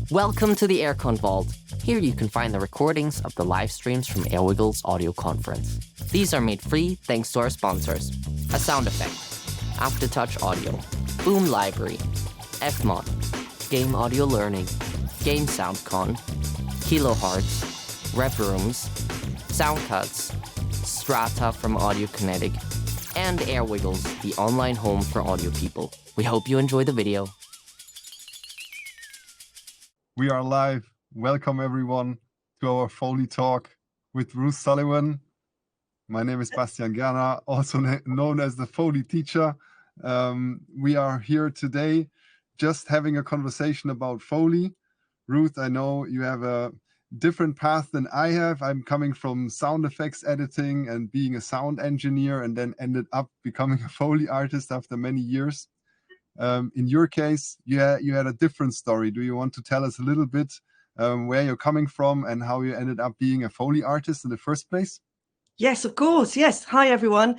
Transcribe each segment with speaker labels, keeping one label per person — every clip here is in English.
Speaker 1: Welcome to the AirCon Vault. Here you can find the recordings of the live streams from Airwiggle's audio conference. These are made free thanks to our sponsors. A sound effect, Aftertouch Audio, Boom Library, Fmod, Game Audio Learning, Game SoundCon, Kilohertz, Rep Rooms, Soundcuts, Strata from Audiokinetic, and Airwiggles, the online home for audio people. We hope you enjoy the video.
Speaker 2: We are live. Welcome everyone to our Foley talk with Ruth Sullivan. My name is Bastian, Gerner, also known as the Foley teacher. We are here today just having a conversation about Foley. Ruth, I know you have a different path than I have. I'm coming from sound effects editing and being a sound engineer, and then ended up becoming a Foley artist after many years. In your case, you had a different story. Do you want to tell us a little bit where you're coming from and how you ended up being a Foley artist in the first place?
Speaker 3: Yes, of course. Yes. Hi, everyone.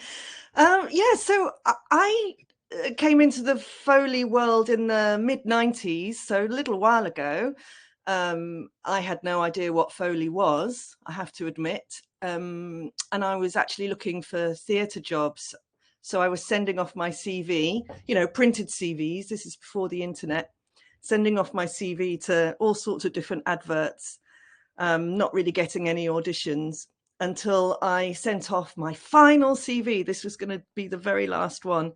Speaker 3: So I came into the Foley world in the mid-90s, so a little while ago. I had no idea what Foley was, I have to admit. And I was actually looking for theatre jobs. So I was sending off my CV, printed CVs. This is before the internet, sending off my CV to all sorts of different adverts, not really getting any auditions until I sent off my final CV. This was going to be the very last one,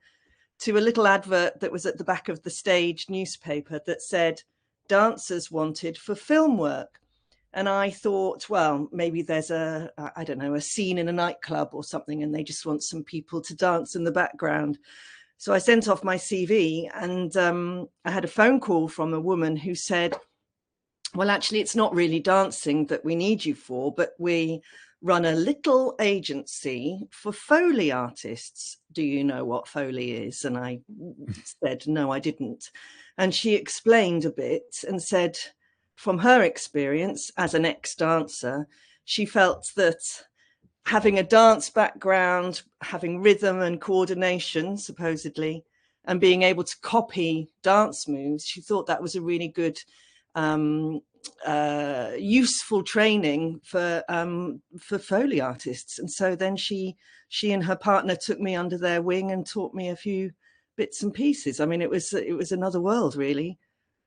Speaker 3: to a little advert that was at the back of the Stage newspaper that said, dancers wanted for film work. And I thought, well, maybe there's a scene in a nightclub or something, and they just want some people to dance in the background. So I sent off my CV, and I had a phone call from a woman who said, well, actually, it's not really dancing that we need you for, but we run a little agency for Foley artists. Do you know what Foley is? And I said, no, I didn't. And she explained a bit and said, from her experience as an ex-dancer, she felt that having a dance background, having rhythm and coordination, supposedly, and being able to copy dance moves, she thought that was a really good, useful training for Foley artists. And so then she and her partner took me under their wing and taught me a few bits and pieces. I mean, it was another world, really.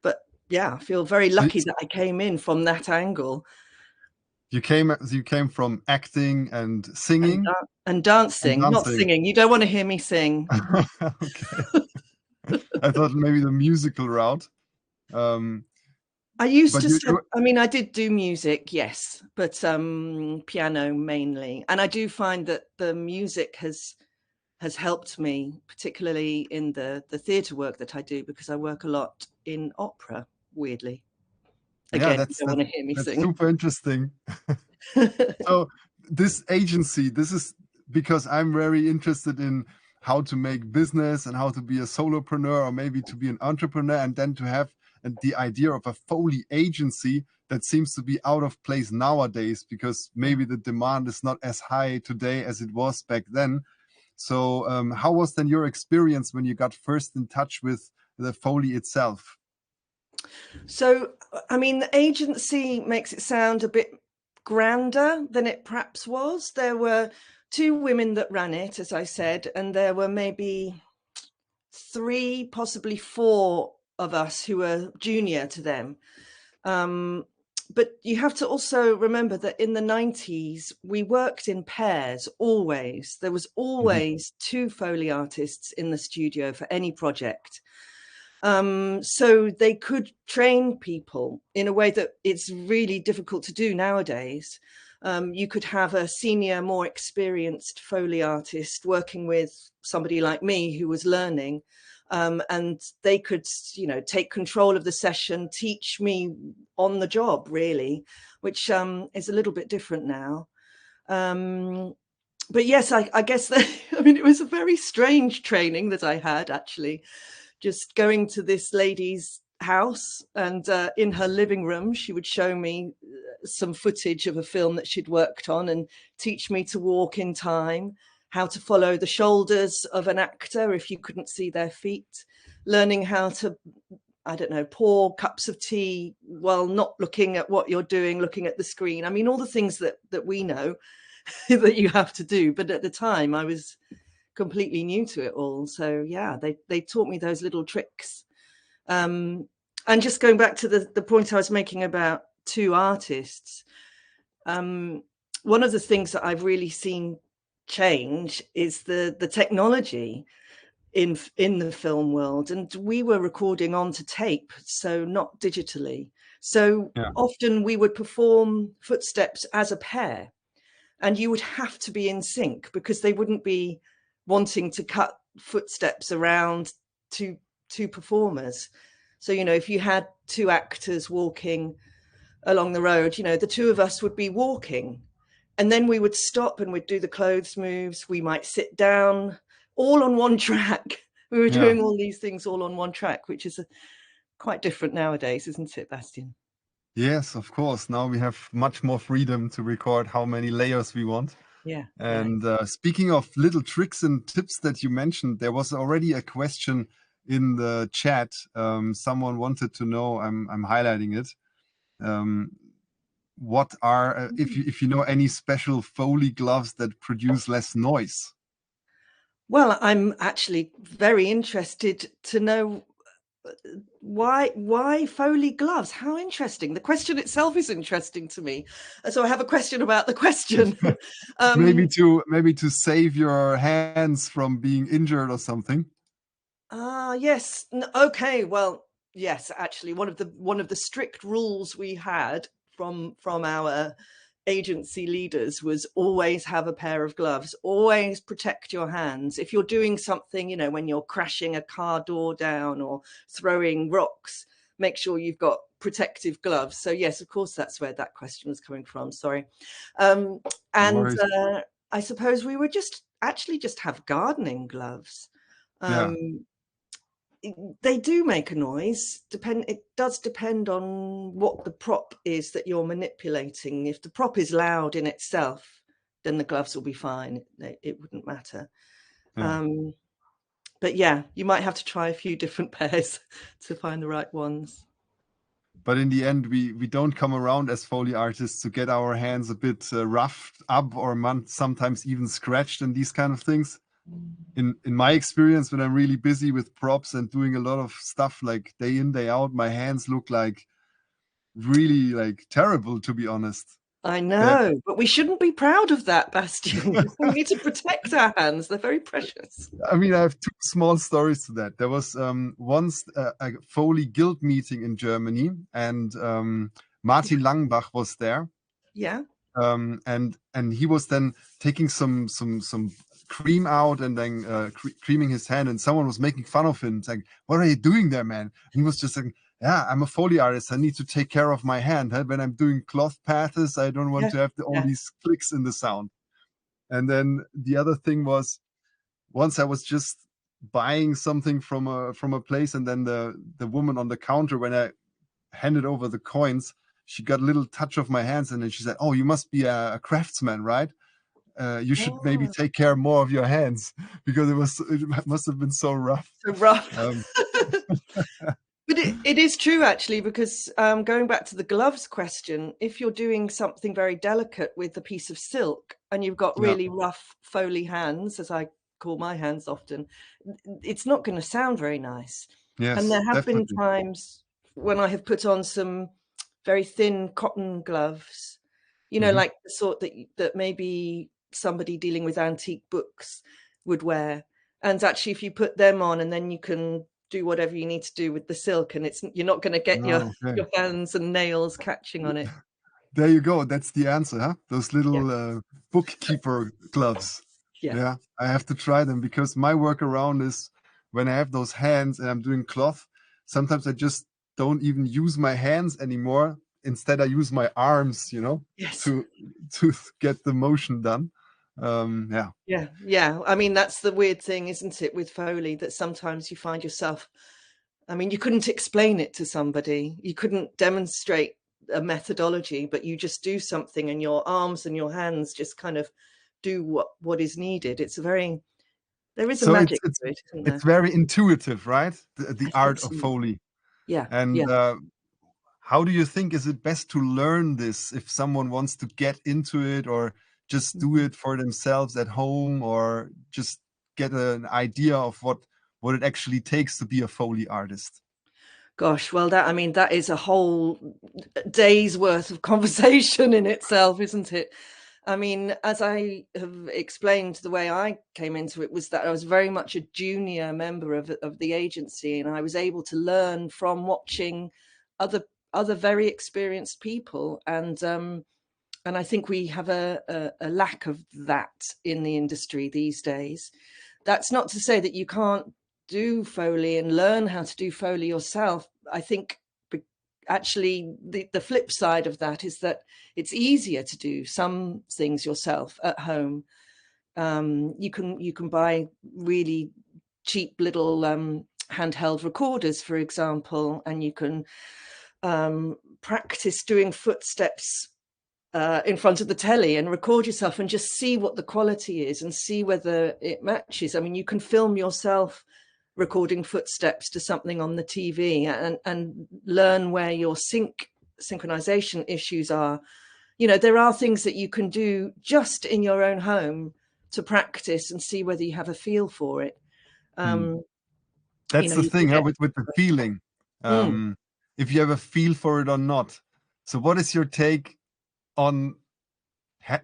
Speaker 3: But yeah, I feel very lucky that I came in from that angle.
Speaker 2: You came from acting and singing
Speaker 3: and dancing, not singing. You don't want to hear me sing.
Speaker 2: Okay. I thought maybe the musical route.
Speaker 3: I used to. I did do music, yes, but piano mainly. And I do find that the music has helped me, particularly in the theatre work that I do, because I work a lot in opera, weirdly. Again, you don't want to hear me sing.
Speaker 2: Super interesting. So this agency, this is because I'm very interested in how to make business and how to be a solopreneur, or maybe to be an entrepreneur, and then to have the idea of a Foley agency that seems to be out of place nowadays, because maybe the demand is not as high today as it was back then. So how was then your experience when you got first in touch with the Foley itself?
Speaker 3: So, the agency makes it sound a bit grander than it perhaps was. There were 2 women that ran it, as I said, and there were maybe 3, possibly 4 of us who were junior to them. But you have to also remember that in the 90s, we worked in pairs always. There was always 2 Foley artists in the studio for any project. So they could train people in a way that it's really difficult to do nowadays. You could have a senior, more experienced Foley artist working with somebody like me who was learning, and they could, take control of the session, teach me on the job, really, which is a little bit different now. But yes, I guess that, it was a very strange training that I had, actually. Just going to this lady's house, and in her living room, she would show me some footage of a film that she'd worked on and teach me to walk in time, how to follow the shoulders of an actor if you couldn't see their feet, learning how to I don't know, pour cups of tea while not looking at what you're doing, looking at the screen. I mean, all the things that we know that you have to do. But at the time, I was completely new to it all. So yeah, they taught me those little tricks. And just going back to the point I was making about two artists, one of the things that I've really seen change is the technology in the film world. And we were recording onto tape, so not digitally. So often we would perform footsteps as a pair, and you would have to be in sync because they wouldn't be wanting to cut footsteps around two performers. So, you know, if you had two actors walking along the road, you know, the two of us would be walking, and then we would stop and we'd do the clothes moves. We might sit down, all on one track. We were doing all these things all on one track, which is quite different nowadays, isn't it, Bastian?
Speaker 2: Yes, of course. Now we have much more freedom to record how many layers we want.
Speaker 3: Yeah.
Speaker 2: And speaking of little tricks and tips that you mentioned, there was already a question in the chat. Someone wanted to know, I'm highlighting it. What are, if you know any special Foley gloves that produce less noise?
Speaker 3: Well, I'm actually very interested to know why Foley gloves. How interesting. The question itself is interesting to me. So I have a question about the question.
Speaker 2: maybe to save your hands from being injured or something.
Speaker 3: Yes. Okay. Well, yes, actually one of the strict rules we had from our agency leaders was always have a pair of gloves, always protect your hands. If you're doing something, you know, when you're crashing a car door down or throwing rocks, make sure you've got protective gloves. So yes, of course, that's where that question was coming from. Sorry. And I suppose we would just have gardening gloves. They do make a noise. It does depend on what the prop is that you're manipulating. If the prop is loud in itself, then the gloves will be fine. It wouldn't matter. But yeah, you might have to try a few different pairs to find the right ones.
Speaker 2: But in the end, we don't come around as Foley artists to get our hands a bit roughed up or sometimes even scratched and these kind of things. In my experience, when I'm really busy with props and doing a lot of stuff like day in, day out, my hands look like really like terrible, to be honest.
Speaker 3: I know, but we shouldn't be proud of that, Bastian. We need to protect our hands. They're very precious.
Speaker 2: I mean, I have two small stories to that. There was once a Foley guild meeting in Germany, and Martin Langbach was there.
Speaker 3: Yeah.
Speaker 2: And he was then taking some cream out and then creaming his hand, and someone was making fun of him, saying, "What are you doing there, man?" And he was just saying, "Yeah, I'm a Foley artist. I need to take care of my hand. When I'm doing cloth patterns, I don't want to have all these clicks in the sound." And then the other thing was, once I was just buying something from a place, and then the woman on the counter, when I handed over the coins, she got a little touch of my hands, and then she said, "Oh, you must be a craftsman, right? You should maybe take care more of your hands," because it must have been so rough.
Speaker 3: So rough. But it is true, actually, because going back to the gloves question, if you're doing something very delicate with a piece of silk and you've got really rough Foley hands, as I call my hands often, it's not going to sound very nice.
Speaker 2: Yes,
Speaker 3: and there have
Speaker 2: definitely
Speaker 3: been times when I have put on some very thin cotton gloves, you know, like the sort that maybe somebody dealing with antique books would wear. And actually, if you put them on, and then you can do whatever you need to do with the silk, and you're not going to get your hands and nails catching on it.
Speaker 2: There you go. That's the answer, huh? Those little bookkeeper gloves. Yeah, I have to try them, because my workaround is, when I have those hands and I'm doing cloth, sometimes I just don't even use my hands anymore. Instead, I use my arms, you know, to get the motion done.
Speaker 3: I mean, that's the weird thing, isn't it, with Foley, that sometimes you find yourself, I mean, you couldn't explain it to somebody, you couldn't demonstrate a methodology, but you just do something and your arms and your hands just kind of do what is needed. There is a magic to it, isn't there?
Speaker 2: It's very intuitive, right? The art of Foley.
Speaker 3: Yeah.
Speaker 2: And
Speaker 3: Yeah.
Speaker 2: how do you think is it best to learn this if someone wants to get into it, or just do
Speaker 3: Mhm.
Speaker 2: it for themselves at home, or just get an idea of what it actually takes to be a Foley artist?
Speaker 3: Gosh, well, I mean, that is a whole day's worth of conversation in itself, isn't it? I mean, as I have explained, the way I came into it was that I was very much a junior member of the agency, and I was able to learn from watching other very experienced people, and I think we have a lack of that in the industry these days. That's not to say that you can't do Foley and learn how to do Foley yourself. I think actually the flip side of that is that it's easier to do some things yourself at home. You can buy really cheap little handheld recorders, for example, and you can practice doing footsteps in front of the telly and record yourself and just see what the quality is and see whether it matches. I mean, you can film yourself recording footsteps to something on the TV and learn where your synchronization issues are. You know, there are things that you can do just in your own home to practice and see whether you have a feel for it.
Speaker 2: Hmm.
Speaker 3: You
Speaker 2: That's
Speaker 3: know,
Speaker 2: the
Speaker 3: you can
Speaker 2: thing, huh,
Speaker 3: get
Speaker 2: with the feeling.
Speaker 3: mm,
Speaker 2: If you have a feel for it or not. So, what is your take on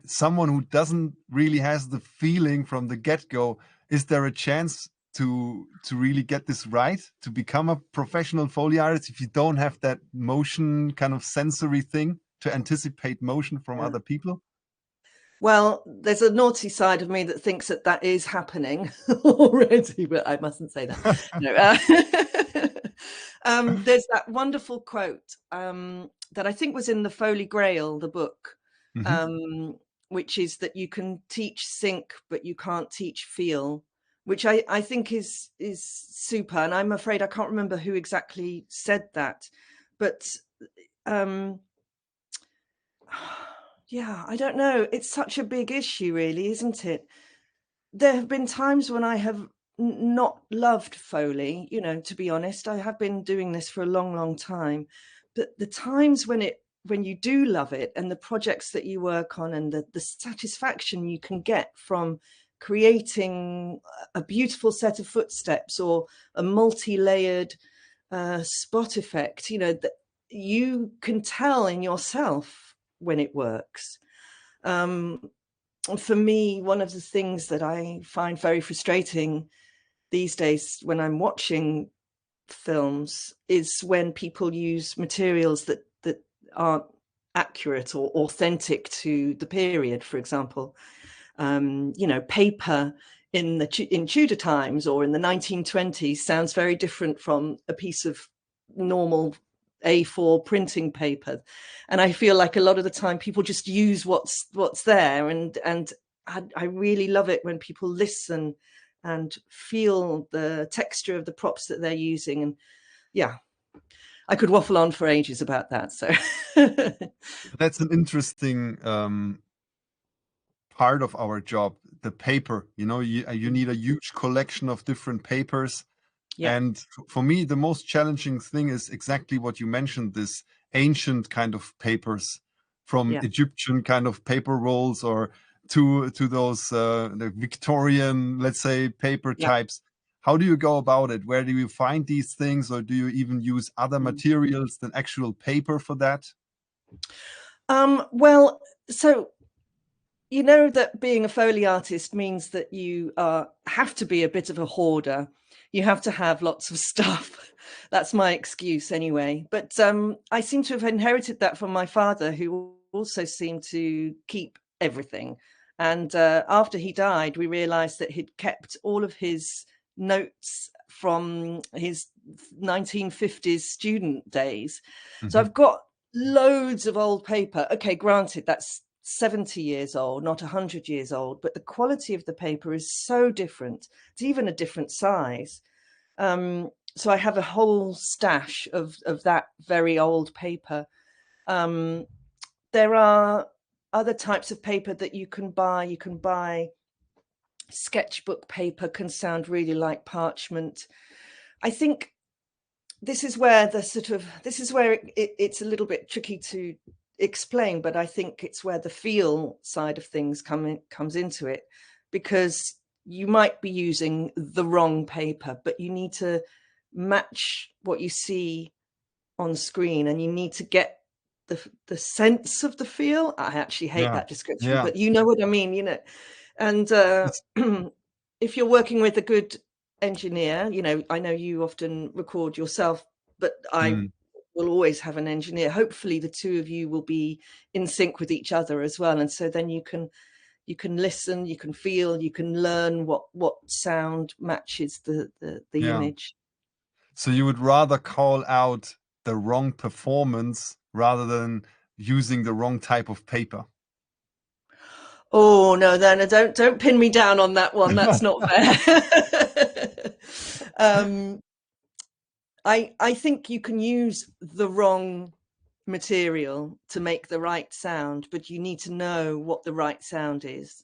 Speaker 2: someone who doesn't really has the feeling from the get-go? Is there a chance to really get this right, to become a professional Foley artist, if you don't have that motion kind of sensory thing to anticipate motion from
Speaker 3: yeah.
Speaker 2: other people?
Speaker 3: Well, there's a naughty side of me that thinks that that is happening already, but I mustn't say that. No. There's that wonderful quote that I think was in the Foley Grail, the book,
Speaker 2: Hmm.
Speaker 3: um, which is that you can teach sync, but you can't teach feel, which I think is super. And I'm afraid I can't remember who exactly said that, but um, yeah, I don't know. It's such a big issue, really, isn't it? There have been times when I have not loved Foley, you know, to be honest. I have been doing this for a long, long time. But the times when you do love it and the projects that you work on and the satisfaction you can get from creating a beautiful set of footsteps or a multi-layered spot effect, you know, that you can tell in yourself when it works. For me, one of the things that I find very frustrating these days when I'm watching films is when people use materials that aren't accurate or authentic to the period. For example, you know, paper in Tudor times or in the 1920s sounds very different from a piece of normal A4 printing paper, and I feel like a lot of the time people just use what's there, and I really love it when people listen and feel the texture of the props that they're using. And yeah, I could waffle on for ages about that. So
Speaker 2: That's an interesting part of our job, the paper. You know, you need a huge collection of different papers.
Speaker 3: yeah,
Speaker 2: And for me, the most challenging thing is exactly what you mentioned, this ancient kind of papers, from
Speaker 3: yeah.
Speaker 2: Egyptian kind of paper rolls, or to those the Victorian, let's say, paper
Speaker 3: Yeah.
Speaker 2: types. How do you go about it? Where do you find these things, or do you even use other
Speaker 3: Mm.
Speaker 2: materials than actual paper for that?
Speaker 3: Well, so you know that being a Foley artist means that you have to be a bit of a hoarder. You have to have lots of stuff. That's my excuse anyway. But I seem to have inherited that from my father, who also seemed to keep everything. And after he died, we realized that he'd kept all of his notes from his 1950s student days. So
Speaker 2: Mhm.
Speaker 3: I've got loads of old paper. Okay, granted, that's 70 years old, not 100 years old, but the quality of the paper is so different. It's even a different size. So I have a whole stash of that very old paper. Um, there are other types of paper that you can buy. You can buy sketchbook paper, can sound really like parchment. I think this is where it's a little bit tricky to explain, but I think it's where the feel side of things comes into it, because you might be using the wrong paper, but you need to match what you see on screen, and you need to get the sense of the feel. I actually hate that description, but you know what I mean, you know. And if you're working with a good engineer, you know, I know you often record yourself, but I will always have an engineer. Hopefully the two of you will be in sync with each other as well, and so then you can listen, you can feel, you can learn what sound matches the image.
Speaker 2: So you would rather call out the wrong performance rather than using the wrong type of paper?
Speaker 3: Oh no, don't pin me down on that one. That's not fair. I think you can use the wrong material to make the right sound, but you need to know what the right sound is.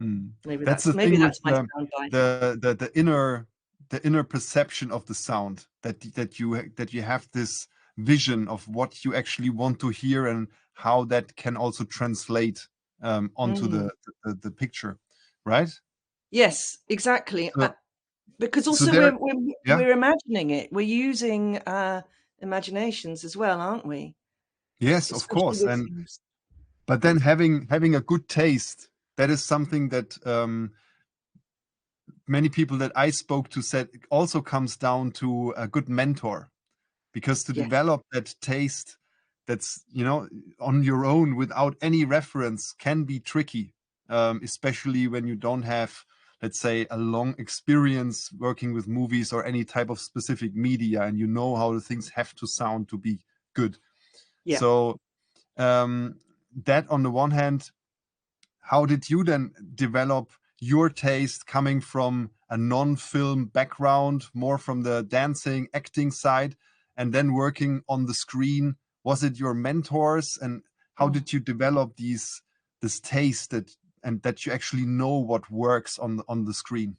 Speaker 3: Maybe
Speaker 2: that's
Speaker 3: that's
Speaker 2: my
Speaker 3: soundbite.
Speaker 2: The inner perception of the sound, that you have this vision of what you actually want to hear and how that can also translate onto the picture, right?
Speaker 3: Yes, exactly.
Speaker 2: So,
Speaker 3: because also we're imagining it. We're using imaginations as well, aren't we?
Speaker 2: Yes, of course. But then having a good taste, that is something that many people that I spoke to said also comes down to a good mentor, because to develop that taste that's, you know, on your own without any reference can be tricky, especially when you don't have, let's say, a long experience working with movies or any type of specific media, and you know how the things have to sound to be good. So that on the one hand, how did you then develop your taste, coming from a non-film background, more from the dancing, acting side, and then working on the screen? Was it your mentors, and how did you develop this taste that you actually know what works on the screen?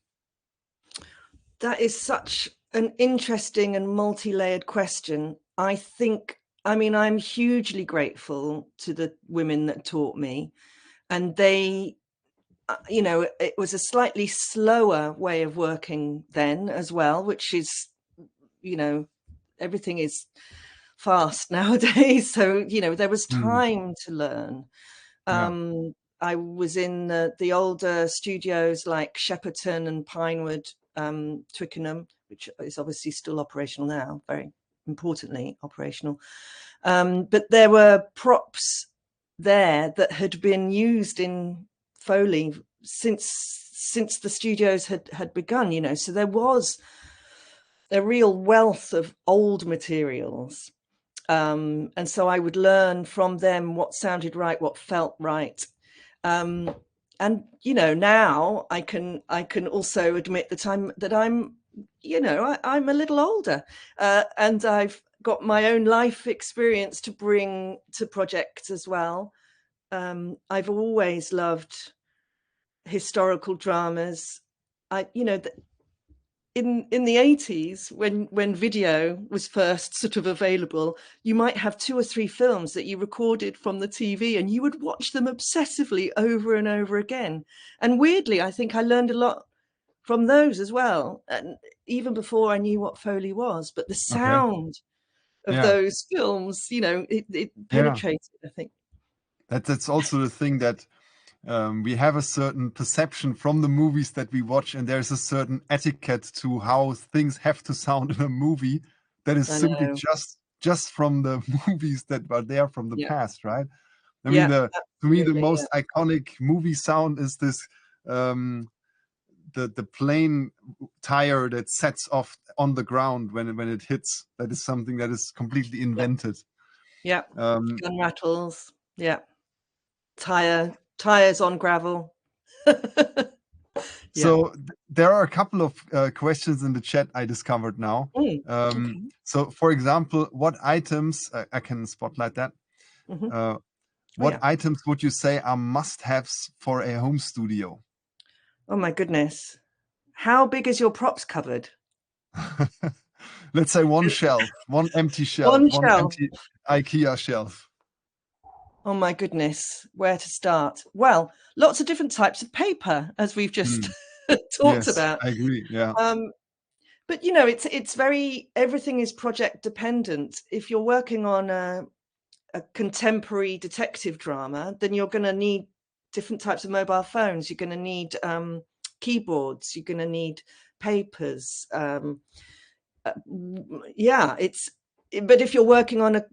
Speaker 3: That is such an interesting and multi-layered question. I mean, I'm hugely grateful to the women that taught me, and they, you know, it was a slightly slower way of working then as well, which is, you know, everything is fast nowadays. So, you know, there was time to learn. I was in the older studios like Shepperton and Pinewood, Twickenham, which is obviously still operational now, very importantly operational. But there were props there that had been used in Foley since the studios had begun, you know, so there was a real wealth of old materials. And so I would learn from them what sounded right, what felt right. And, you know, now I can also admit that I'm, you know, I'm a little older, and I've got my own life experience to bring to projects as well. I've always loved historical dramas. You know, in the 80s, when video was first sort of available, you might have 2 or 3 films that you recorded from the TV, and you would watch them obsessively over and over again. And weirdly, I think I learned a lot from those as well, and even before I knew what Foley was. But the sound of those films, you know, it penetrated, I think.
Speaker 2: That's also the thing, that we have a certain perception from the movies that we watch, and there's a certain etiquette to how things have to sound in a movie that is simply just from the movies that were there from the past, right? I mean, to me, the most iconic movie sound is this, the plane tire that sets off on the ground when it hits. That is something that is completely invented.
Speaker 3: Gun rattles. Tires on gravel.
Speaker 2: So there are a couple of questions in the chat I discovered now. So, for example, what items, I can spotlight that. What items would you say are must-haves for a home studio?
Speaker 3: Oh my goodness. How big is your props cupboard?
Speaker 2: let's say one shelf, one empty shelf,
Speaker 3: One
Speaker 2: one
Speaker 3: shelf.
Speaker 2: empty IKEA shelf.
Speaker 3: Oh my goodness, where to start? Well, lots of different types of paper, as we've just talked
Speaker 2: Yes,
Speaker 3: about.
Speaker 2: I agree. Yeah.
Speaker 3: But you know, it's very, everything is project dependent. If you're working on a contemporary detective drama, then you're going to need different types of mobile phones. You're going to need keyboards. You're going to need papers. Yeah, but if you're working on a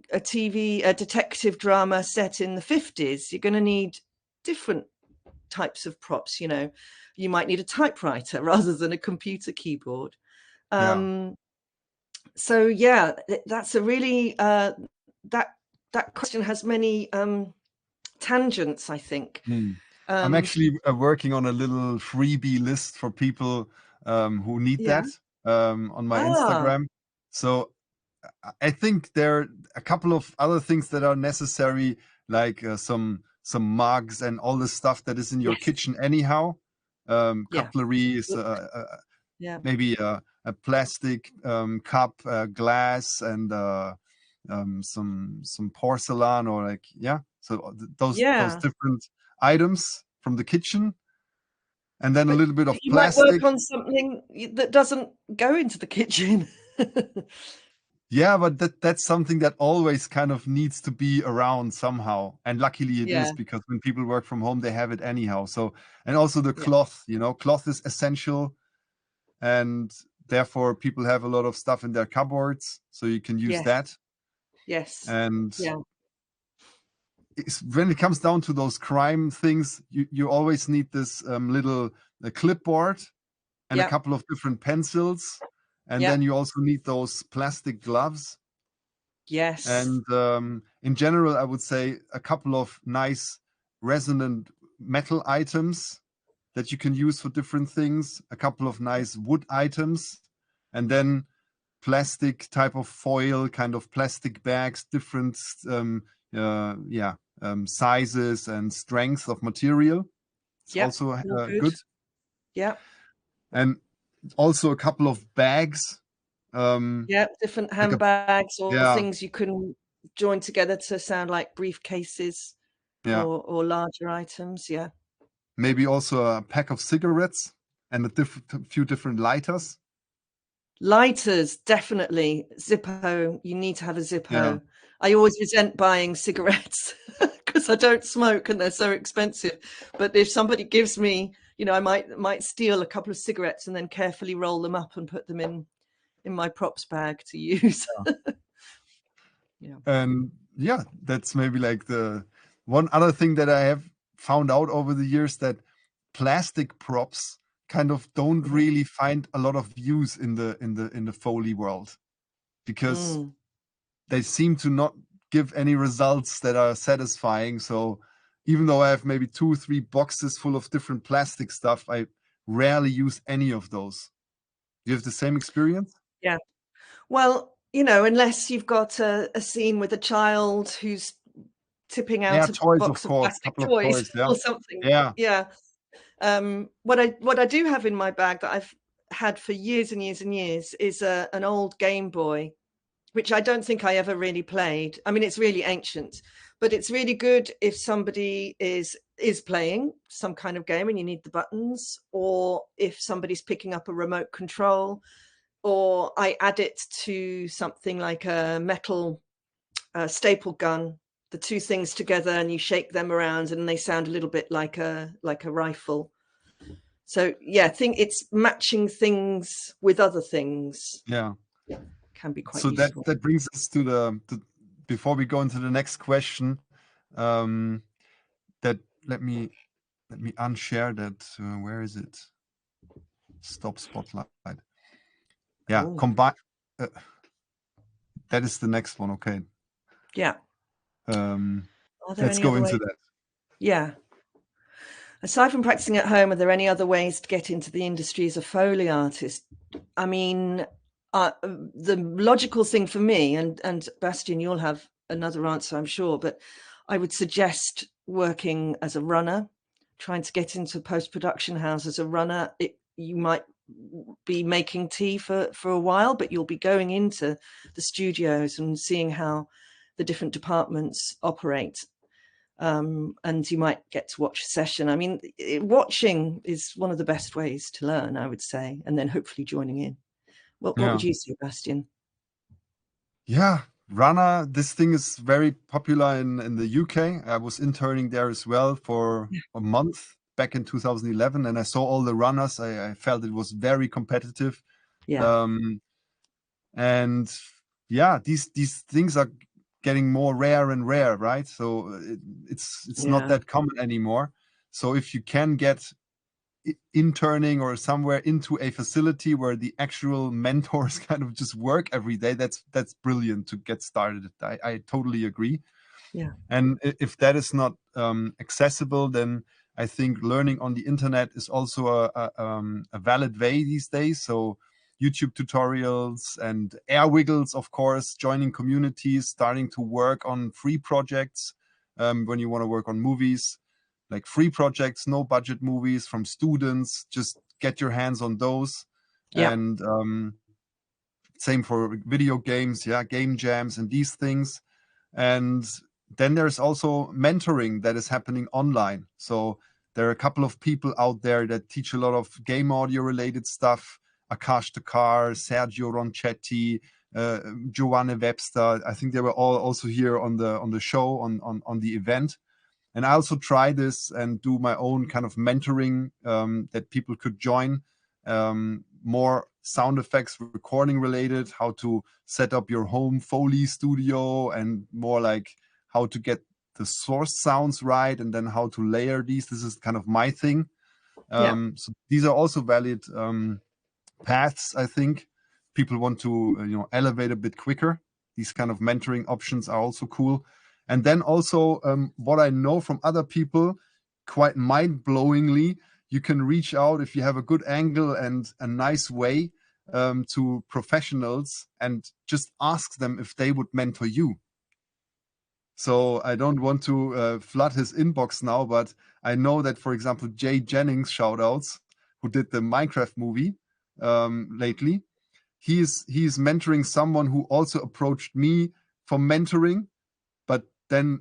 Speaker 3: detective drama set in the 50s, you're going to need different types of props. You know, you might need a typewriter rather than a computer keyboard. So yeah, that's a really that question has many tangents, I think.
Speaker 2: I'm actually working on a little freebie list for people who need
Speaker 3: Yeah.
Speaker 2: that on my Instagram. So I think there are a couple of other things that are necessary, like some mugs and all the stuff that is in your kitchen anyhow. Cutlery is maybe a plastic cup, glass, and some porcelain, or like so those different items from the kitchen, and then a little bit of
Speaker 3: you
Speaker 2: plastic.
Speaker 3: might work on something that doesn't go into the kitchen.
Speaker 2: Yeah, but that's something that always kind of needs to be around somehow, and luckily it is, because when people work from home they have it anyhow. So, and also the cloth, you know, cloth is essential, and therefore people have a lot of stuff in their cupboards, so you can use that. And when it comes down to those crime things, you always need this little clipboard and a couple of different pencils, and then you also need those plastic gloves. And in general, I would say a couple of nice resonant metal items that you can use for different things, a couple of nice wood items, and then plastic type of foil, kind of plastic bags, different sizes and strength of material. It's also good.
Speaker 3: Yeah.
Speaker 2: And also a couple of bags.
Speaker 3: Different handbags or things you can join together to sound like briefcases or larger items. Yeah.
Speaker 2: Maybe also a pack of cigarettes and a few different lighters.
Speaker 3: Lighters, definitely. Zippo, you need to have a Zippo. I always resent buying cigarettes because I don't smoke and they're so expensive. But if somebody gives me, you know, I might steal a couple of cigarettes and then carefully roll them up and put them in my props bag to use.
Speaker 2: And that's maybe like the one other thing that I have found out over the years, that plastic props kind of don't really find a lot of use in the Foley world, because they seem to not give any results that are satisfying. So even though I have maybe 2-3 boxes full of different plastic stuff, I rarely use any of those. Do you have the same experience?
Speaker 3: Yeah. Well, you know, unless you've got a scene with a child who's tipping out a
Speaker 2: toys,
Speaker 3: box of plastic
Speaker 2: toys,
Speaker 3: or something. What I do have in my bag that I've had for years and years and years is an old Game Boy, which I don't think I ever really played. I mean, it's really ancient, but it's really good if somebody is playing some kind of game and you need the buttons, or if somebody's picking up a remote control, or I add it to something like a metal staple gun, the two things together, and you shake them around and they sound a little bit like a rifle. So I think it's matching things with other things. Can be quite useful.
Speaker 2: That brings us to before we go into the next question, that let me unshare that. Where is it? Stop spotlight. Combine. That is the next one. Okay. Let's go into that.
Speaker 3: Yeah. Aside from practicing at home, are there any other ways to get into the industry as a Foley artist? I mean, the logical thing for me, and Bastian, you'll have another answer, I'm sure, but I would suggest working as a runner, trying to get into post-production house as a runner. You might be making tea for a while, but you'll be going into the studios and seeing how the different departments operate. And you might get to watch a session. I mean, watching is one of the best ways to learn, I would say, and then hopefully joining in. What would you say, Bastian?
Speaker 2: Yeah, Runner, this thing is very popular in the UK. I was interning there as well for a month back in 2011, and I saw all the runners. I felt it was very competitive.
Speaker 3: Yeah.
Speaker 2: And yeah, these things are getting more rare and rare, right? So it's not that common anymore. So if you can get interning or somewhere into a facility where the actual mentors kind of just work every day, that's brilliant to get started. I totally agree.
Speaker 3: Yeah.
Speaker 2: And if that is not accessible, then I think learning on the internet is also a valid way these days. So YouTube tutorials and AirWiggles, of course, joining communities, starting to work on free projects when you want to work on movies, like free projects, no budget movies from students. Just get your hands on those.
Speaker 3: Yeah.
Speaker 2: And same for video games, game jams and these things. And then there's also mentoring that is happening online. So there are a couple of people out there that teach a lot of game audio related stuff. Akash Takar, Sergio Ronchetti, Giovanni Webster. I think they were all also here on the show, on the event. And I also try this and do my own kind of mentoring that people could join. More sound effects, recording related, how to set up your home Foley studio, and more like how to get the source sounds right, and then how to layer these. This is kind of my thing. So these are also valid paths. I think people want to elevate a bit quicker. These kind of mentoring options are also cool. And then also what I know from other people, quite mind-blowingly, you can reach out if you have a good angle and a nice way to professionals and just ask them if they would mentor you. So I don't want to flood his inbox now, but I know that, for example, Jay Jennings, shoutouts, who did the Minecraft movie lately, he is mentoring someone who also approached me for mentoring, but then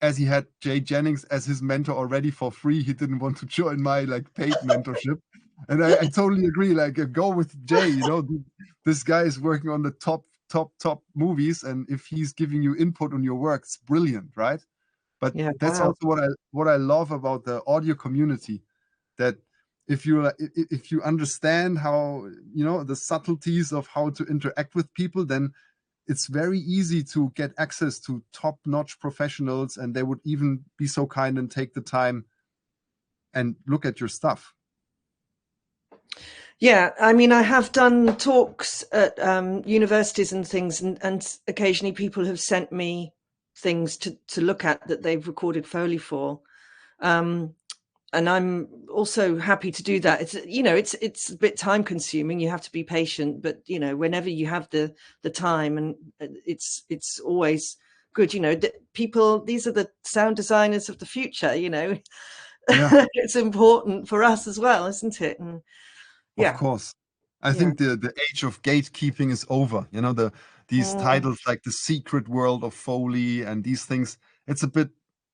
Speaker 2: as he had Jay Jennings as his mentor already for free, he didn't want to join my paid mentorship. And I totally agree. Go with Jay. This guy is working on the top movies, and if he's giving you input on your work, it's brilliant, right? But that's also what I love about the audio community. That if you understand how the subtleties of how to interact with people, then it's very easy to get access to top-notch professionals, and they would even be so kind and take the time and look at your stuff.
Speaker 3: Yeah, I mean, I have done talks at universities and things, and occasionally people have sent me things to look at that they've recorded Foley for. And I'm also happy to do that. It's a bit time consuming. You have to be patient, but whenever you have the time, and it's always good. People, these are the sound designers of the future. It's important for us as well, isn't it? And
Speaker 2: of course, I think the age of gatekeeping is over. These titles like The Secret World of Foley and these things.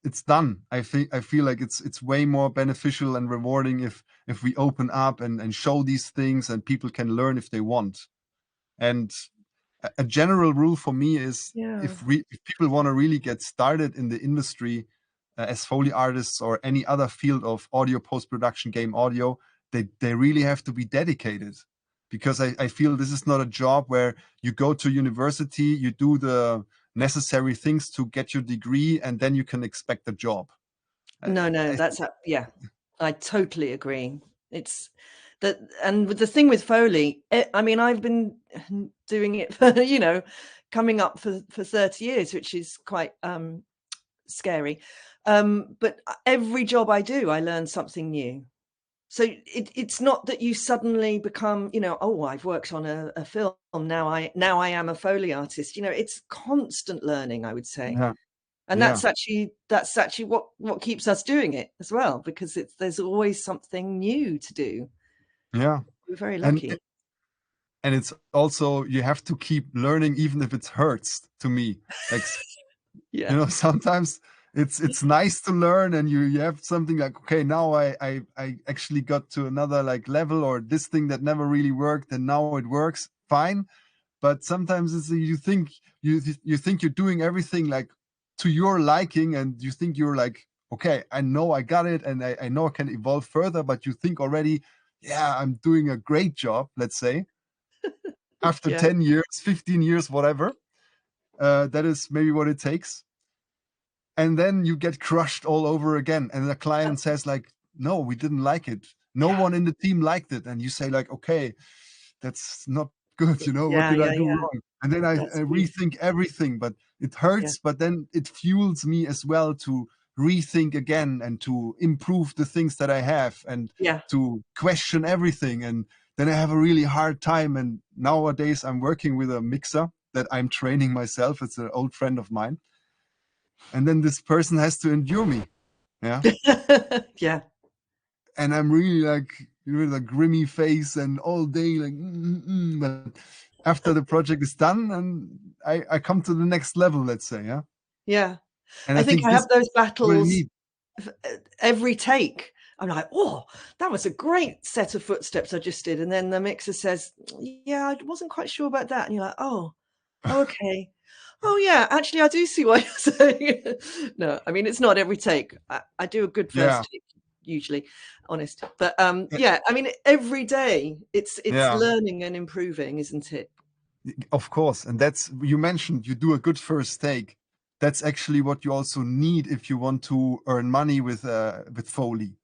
Speaker 2: It's done. I feel like it's way more beneficial and rewarding if we open up and show these things, and people can learn if they want. And a general rule for me is if people want to really get started in the industry as Foley artists or any other field of audio post-production, game audio, they really have to be dedicated, because I feel this is not a job where you go to university, you do the necessary things to get your degree, and then you can expect a job.
Speaker 3: No, I totally agree. It's that, and with the thing with Foley, I mean, I've been doing it for coming up for 30 years, which is quite scary. But every job I do, I learn something new. So it's not that you suddenly become, I've worked on a film, now I am a Foley artist. It's constant learning, I would say. And that's actually what keeps us doing it as well, because there's always something new to do.
Speaker 2: Yeah,
Speaker 3: We're very
Speaker 2: And
Speaker 3: lucky.
Speaker 2: and it's also, you have to keep learning even if it hurts, to me. Like,
Speaker 3: Yeah.
Speaker 2: sometimes it's nice to learn, and you have something like, okay, now I actually got to another like level, or this thing that never really worked and now it works fine. But sometimes it's, you think you're doing everything like to your liking, and you think you're like, okay, I know I got it, and I know I can evolve further, but you think already, yeah, I'm doing a great job, let's say, after
Speaker 3: Yeah.
Speaker 2: 10 years, 15 years, whatever. That is maybe what it takes. And then you get crushed all over again, and the client says like, no, we didn't like it, no
Speaker 3: Yeah.
Speaker 2: one in the team liked it, and you say like, okay, that's not good, what
Speaker 3: Yeah.
Speaker 2: did I
Speaker 3: Yeah.
Speaker 2: do
Speaker 3: Yeah.
Speaker 2: wrong? And then I
Speaker 3: That's true.
Speaker 2: rethink everything, but it
Speaker 3: Yeah.
Speaker 2: hurts, but then it fuels me as well to rethink again, and to improve the things that I have, and
Speaker 3: Yeah.
Speaker 2: to question everything. And then I have a really hard time. And nowadays I'm working with a mixer that I'm training myself. It's an old friend of mine. And then this person has to endure me. Yeah.
Speaker 3: Yeah.
Speaker 2: And I'm really like, with a grimy face and all day like, but after the project is done, and I come to the next level, let's say. Yeah.
Speaker 3: Yeah.
Speaker 2: And
Speaker 3: I
Speaker 2: I
Speaker 3: think
Speaker 2: think
Speaker 3: I
Speaker 2: this
Speaker 3: have
Speaker 2: is
Speaker 3: those
Speaker 2: what I
Speaker 3: battles
Speaker 2: need.
Speaker 3: every take. I'm like, oh, that was a great set of footsteps I just did. And then the mixer says, yeah, I wasn't quite sure about that. And you're like, oh, okay. Oh, yeah, actually, I do see what you're saying. No, I mean, it's not every take. I do a good
Speaker 2: Yeah.
Speaker 3: first take, usually, honest. But
Speaker 2: Yeah.
Speaker 3: yeah, I mean, every day it's
Speaker 2: Yeah.
Speaker 3: learning and improving, isn't it?
Speaker 2: Of course. And that's, you mentioned you do a good first take. That's actually what you also need if you want to earn money with Foley.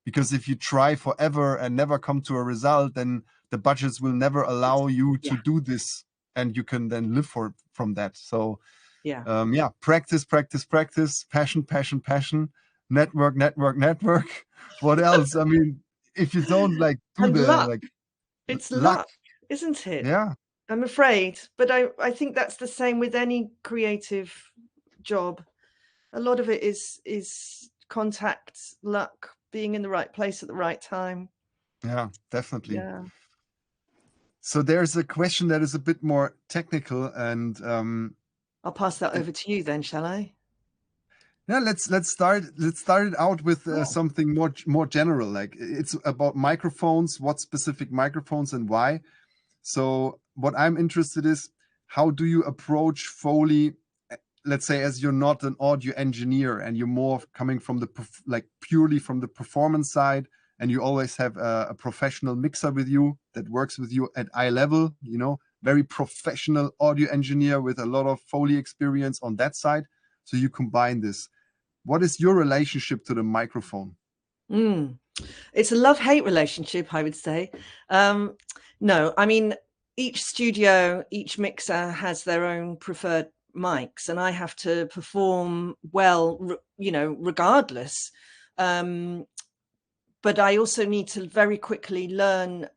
Speaker 2: Because if you try forever and never come to a result, then the budgets will never allow you to
Speaker 3: Yeah.
Speaker 2: do this, and you can then live from that. So
Speaker 3: Yeah.
Speaker 2: yeah, practice, practice, practice, passion, passion, passion, network, network, network. What else? I mean, if you don't like do
Speaker 3: And
Speaker 2: the
Speaker 3: luck.
Speaker 2: like
Speaker 3: It's
Speaker 2: luck,
Speaker 3: luck, isn't it?
Speaker 2: yeah,
Speaker 3: I'm afraid, but I think that's the same with any creative job. A lot of it is contacts, luck, being in the right place at the right time.
Speaker 2: yeah, definitely.
Speaker 3: Yeah.
Speaker 2: So there's a question that is a bit more technical, and
Speaker 3: I'll pass that over to you then, shall I?
Speaker 2: yeah, let's start it out with
Speaker 3: Cool.
Speaker 2: something more general. Like, it's about microphones, what specific microphones and why. So what I'm interested is, how do you approach Foley? Let's say, as you're not an audio engineer, and you're more coming from the like purely from the performance side, and you always have a professional mixer with you that works with you at eye level, very professional audio engineer with a lot of Foley experience on that side. So you combine this. What is your relationship to the microphone?
Speaker 3: It's a love-hate relationship, I would say. No, I mean, each studio, each mixer has their own preferred mics, and I have to perform well, regardless. But I also need to very quickly learn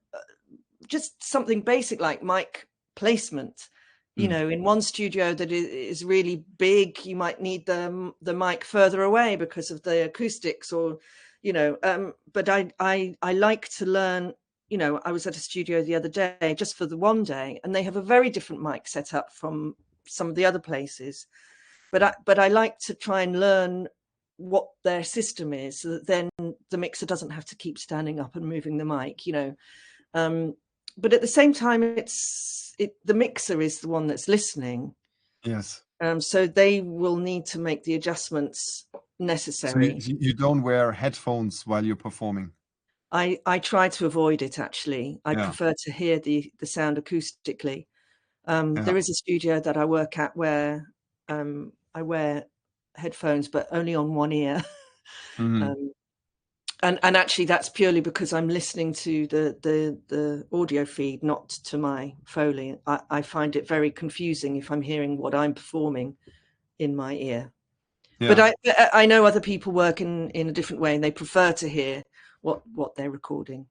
Speaker 3: just something basic like mic placement. In one studio that is really big, you might need the mic further away because of the acoustics, or but I like to learn. I was at a studio the other day, just for the one day, and they have a very different mic set up from some of the other places. But I like to try and learn what their system is, so that then the mixer doesn't have to keep standing up and moving the mic. But at the same time, the mixer is the one that's listening.
Speaker 2: Yes.
Speaker 3: So they will need to make the adjustments
Speaker 2: So
Speaker 3: necessary.
Speaker 2: you don't wear headphones while you're performing?
Speaker 3: I try to avoid it, actually. I
Speaker 2: Yeah.
Speaker 3: prefer to hear the sound acoustically.
Speaker 2: Yeah.
Speaker 3: There is a studio that I work at where I wear headphones, but only on one ear. And actually, that's purely because I'm listening to the audio feed, not to my Foley. I find it very confusing if I'm hearing what I'm performing in my ear.
Speaker 2: Yeah.
Speaker 3: But I know other people work in a different way, and they prefer to hear what they're recording.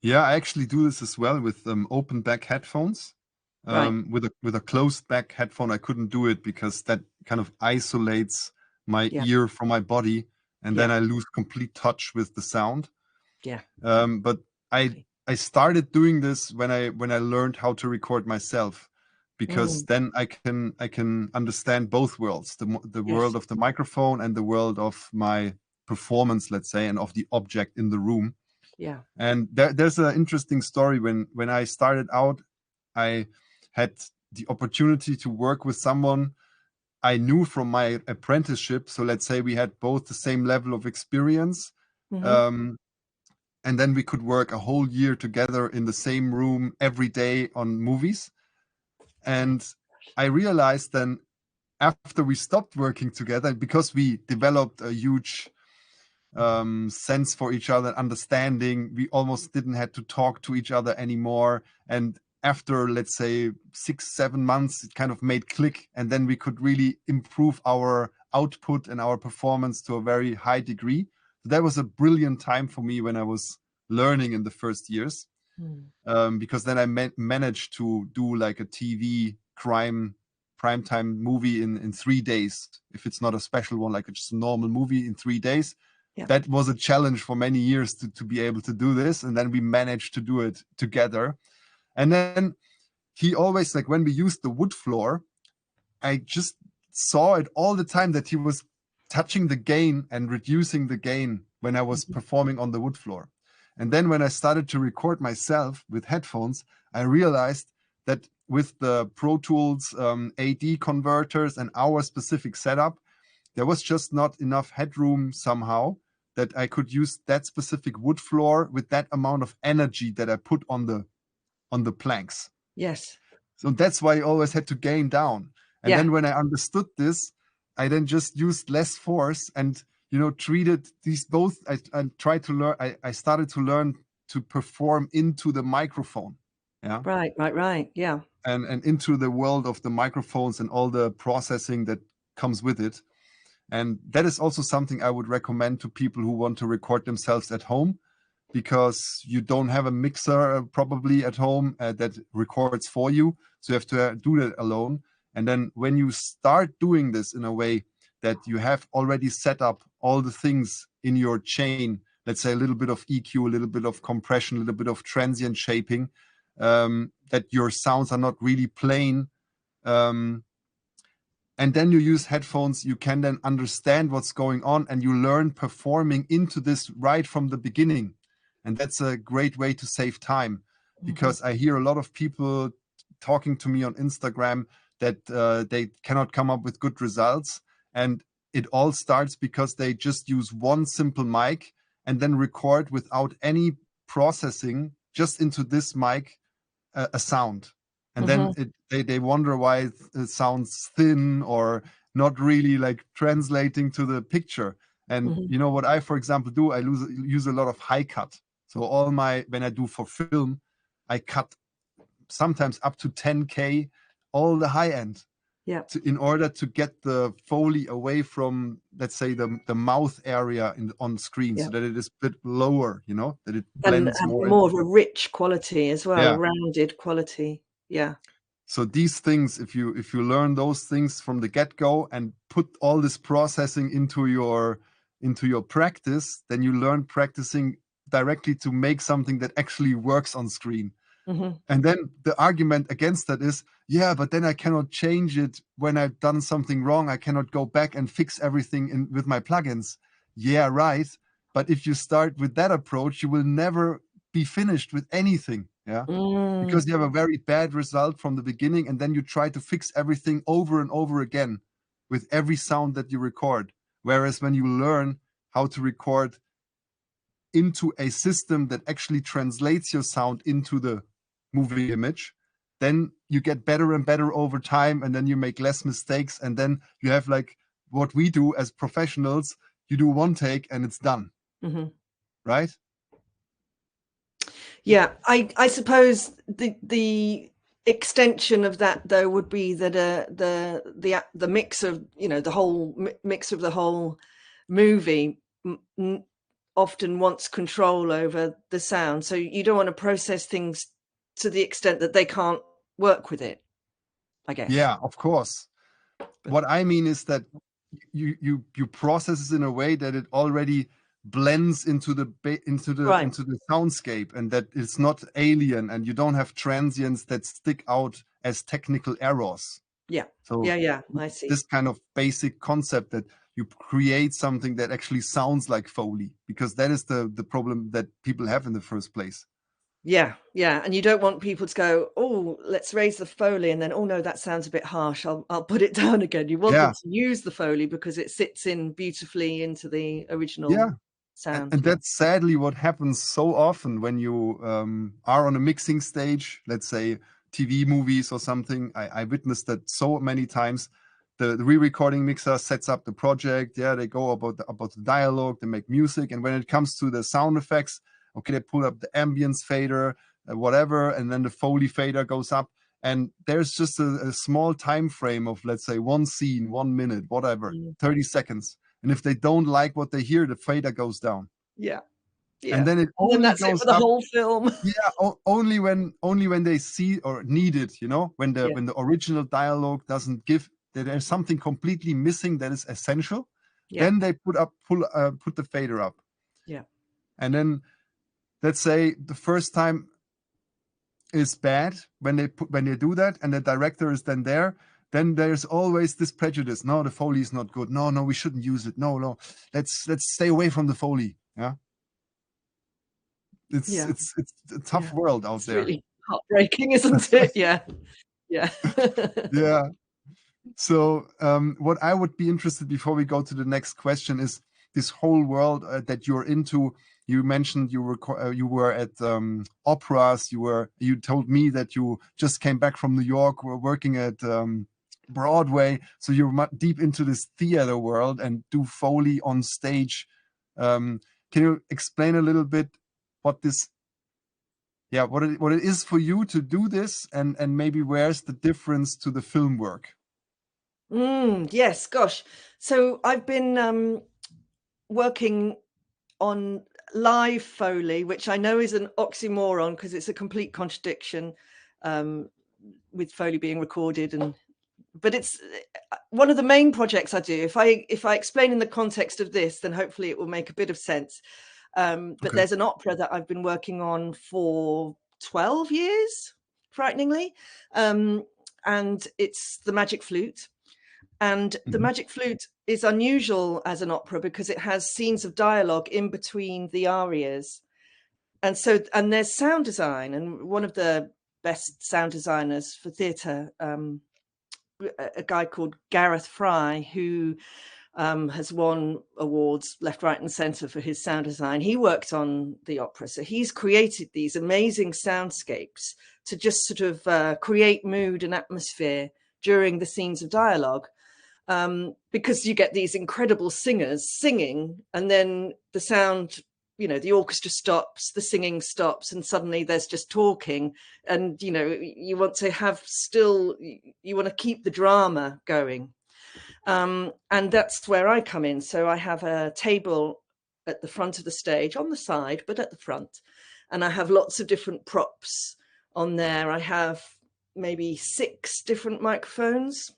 Speaker 2: Yeah, I actually do this as well with open back headphones.
Speaker 3: Right.
Speaker 2: With a closed back headphone, I couldn't do it because that kind of isolates my
Speaker 3: Yeah.
Speaker 2: ear from my body, and then
Speaker 3: Yeah.
Speaker 2: I lose complete touch with the sound.
Speaker 3: Yeah.
Speaker 2: But I I started doing this when I learned how to record myself, because then I can understand both worlds, the world of the microphone and the world of my performance, let's say, and of the object in the room.
Speaker 3: Yeah.
Speaker 2: And there's an interesting story. When I started out, I had the opportunity to work with someone I knew from my apprenticeship. So let's say we had both the same level of experience. And then we could work a whole year together in the same room every day on movies. And I realized then, after we stopped working together, because we developed a huge sense for each other, understanding, we almost didn't have to talk to each other anymore. And after, let's say, 6-7 months, it kind of made click, and then we could really improve our output and our performance to a very high degree. So that was a brilliant time for me when I was learning in the first years, because then I managed to do like a TV primetime movie in 3 days. If it's not a special one, like just a normal movie in 3 days.
Speaker 3: Yeah.
Speaker 2: That was a challenge for many years to be able to do this. And then we managed to do it together. And then he always, like when we used the wood floor, I just saw it all the time that he was touching the gain and reducing the gain when I was performing on the wood floor. And then when I started to record myself with headphones, I realized that with the Pro Tools AD converters and our specific setup, there was just not enough headroom somehow that I could use that specific wood floor with that amount of energy that I put on the planks.
Speaker 3: Yes.
Speaker 2: So that's why I always had to gain down. And then when I understood this, I then just used less force and, treated these both. I tried to learn. I started to learn to perform into the microphone. Yeah.
Speaker 3: Right. Yeah.
Speaker 2: And into the world of the microphones and all the processing that comes with it. And that is also something I would recommend to people who want to record themselves at home, because you don't have a mixer probably at home that records for you. So you have to do that alone. And then when you start doing this in a way that you have already set up all the things in your chain, let's say a little bit of EQ, a little bit of compression, a little bit of transient shaping, that your sounds are not really plain, and then you use headphones, you can then understand what's going on, and you learn performing into this right from the beginning. And that's a great way to save time, because I hear a lot of people talking to me on Instagram that they cannot come up with good results. And it all starts because they just use one simple mic and then record without any processing, just into this mic, a sound. And then they wonder why it sounds thin or not really like translating to the picture. And what I, for example, do, I use a lot of high cut. So when I do for film, I cut sometimes up to 10K, all the high end, in order to get the Foley away from, let's say, the mouth area on screen, so that it is a bit lower, that it blends
Speaker 3: and
Speaker 2: more
Speaker 3: of a rich quality as well,
Speaker 2: Yeah.
Speaker 3: rounded quality. Yeah.
Speaker 2: So these things, if you learn those things from the get-go and put all this processing into your practice, then you learn practicing directly to make something that actually works on screen. And then the argument against that is, but then I cannot change it when I've done something wrong. I cannot go back and fix everything with my plugins. Yeah, right. But if you start with that approach, you will never be finished with anything. Yeah. Because you have a very bad result from the beginning, and then you try to fix everything over and over again with every sound that you record. Whereas when you learn how to record into a system that actually translates your sound into the movie image, then you get better and better over time, and then you make less mistakes, and then you have, like what we do as professionals, you do one take and it's done. Right?
Speaker 3: Yeah, I suppose the extension of that, though, would be that the mix of the whole mix of the whole movie often wants control over the sound, so you don't want to process things to the extent that they can't work with it, I guess.
Speaker 2: Yeah, of course. What I mean is that you process it in a way that it already blends into the
Speaker 3: Right.
Speaker 2: into the soundscape, and that it's not alien, and you don't have transients that stick out as technical errors.
Speaker 3: Yeah.
Speaker 2: So
Speaker 3: Yeah. I see.
Speaker 2: this kind of basic concept that you create something that actually sounds like Foley, because that is the problem that people have in the first place.
Speaker 3: Yeah. And you don't want people to go, oh, let's raise the Foley, and then, oh no, that sounds a bit harsh, I'll put it down again. You want them to use the Foley because it sits in beautifully into the original sound.
Speaker 2: And that's sadly what happens so often when you are on a mixing stage, let's say TV movies or something. I witnessed that so many times. The re-recording mixer sets up the project. Yeah, they go about the dialogue, they make music, and when it comes to the sound effects, okay, they pull up the ambience fader, whatever, and then the Foley fader goes up. And there's just a small time frame of, let's say, one scene, 1 minute, whatever, 30 seconds. And if they don't like what they hear, the fader goes down.
Speaker 3: Yeah.
Speaker 2: And then it only
Speaker 3: that's
Speaker 2: goes
Speaker 3: it for the
Speaker 2: up,
Speaker 3: whole film.
Speaker 2: Yeah, only when they see or need it, when the original dialogue doesn't give, that there's something completely missing that is essential. Then they put the fader up.
Speaker 3: Yeah.
Speaker 2: And then let's say the first time is bad when they do that, and the director is then there. Then there's always this prejudice. No, the Foley is not good. No, we shouldn't use it. No, let's stay away from the Foley. Yeah. It's a tough world out there.
Speaker 3: It's really heartbreaking, isn't it? Yeah.
Speaker 2: Yeah. So what I would be interested before we go to the next question is this whole world that you're into. You mentioned you were at operas. You told me that you just came back from New York. Were working at Broadway. So you're deep into this theater world and do Foley on stage. Can you explain a little bit what it is for you to do this, and maybe where's the difference to the film work?
Speaker 3: Yes, gosh. So I've been working on live Foley, which I know is an oxymoron because it's a complete contradiction with Foley being recorded, but it's one of the main projects I do. If I explain in the context of this, then hopefully it will make a bit of sense. But there's an opera that I've been working on for 12 years, frighteningly, and it's The Magic Flute. And The Magic Flute is unusual as an opera because it has scenes of dialogue in between the arias. And there's sound design, and one of the best sound designers for theatre, a guy called Gareth Fry, who has won awards left, right and centre for his sound design. He worked on the opera. So he's created these amazing soundscapes to just sort of create mood and atmosphere during the scenes of dialogue. Because you get these incredible singers singing, and then the sound, the orchestra stops, the singing stops, and suddenly there's just talking. And, you want to keep the drama going. And that's where I come in. So I have a table at the front of the stage, on the side, but at the front. And I have lots of different props on there. I have maybe 6 different microphones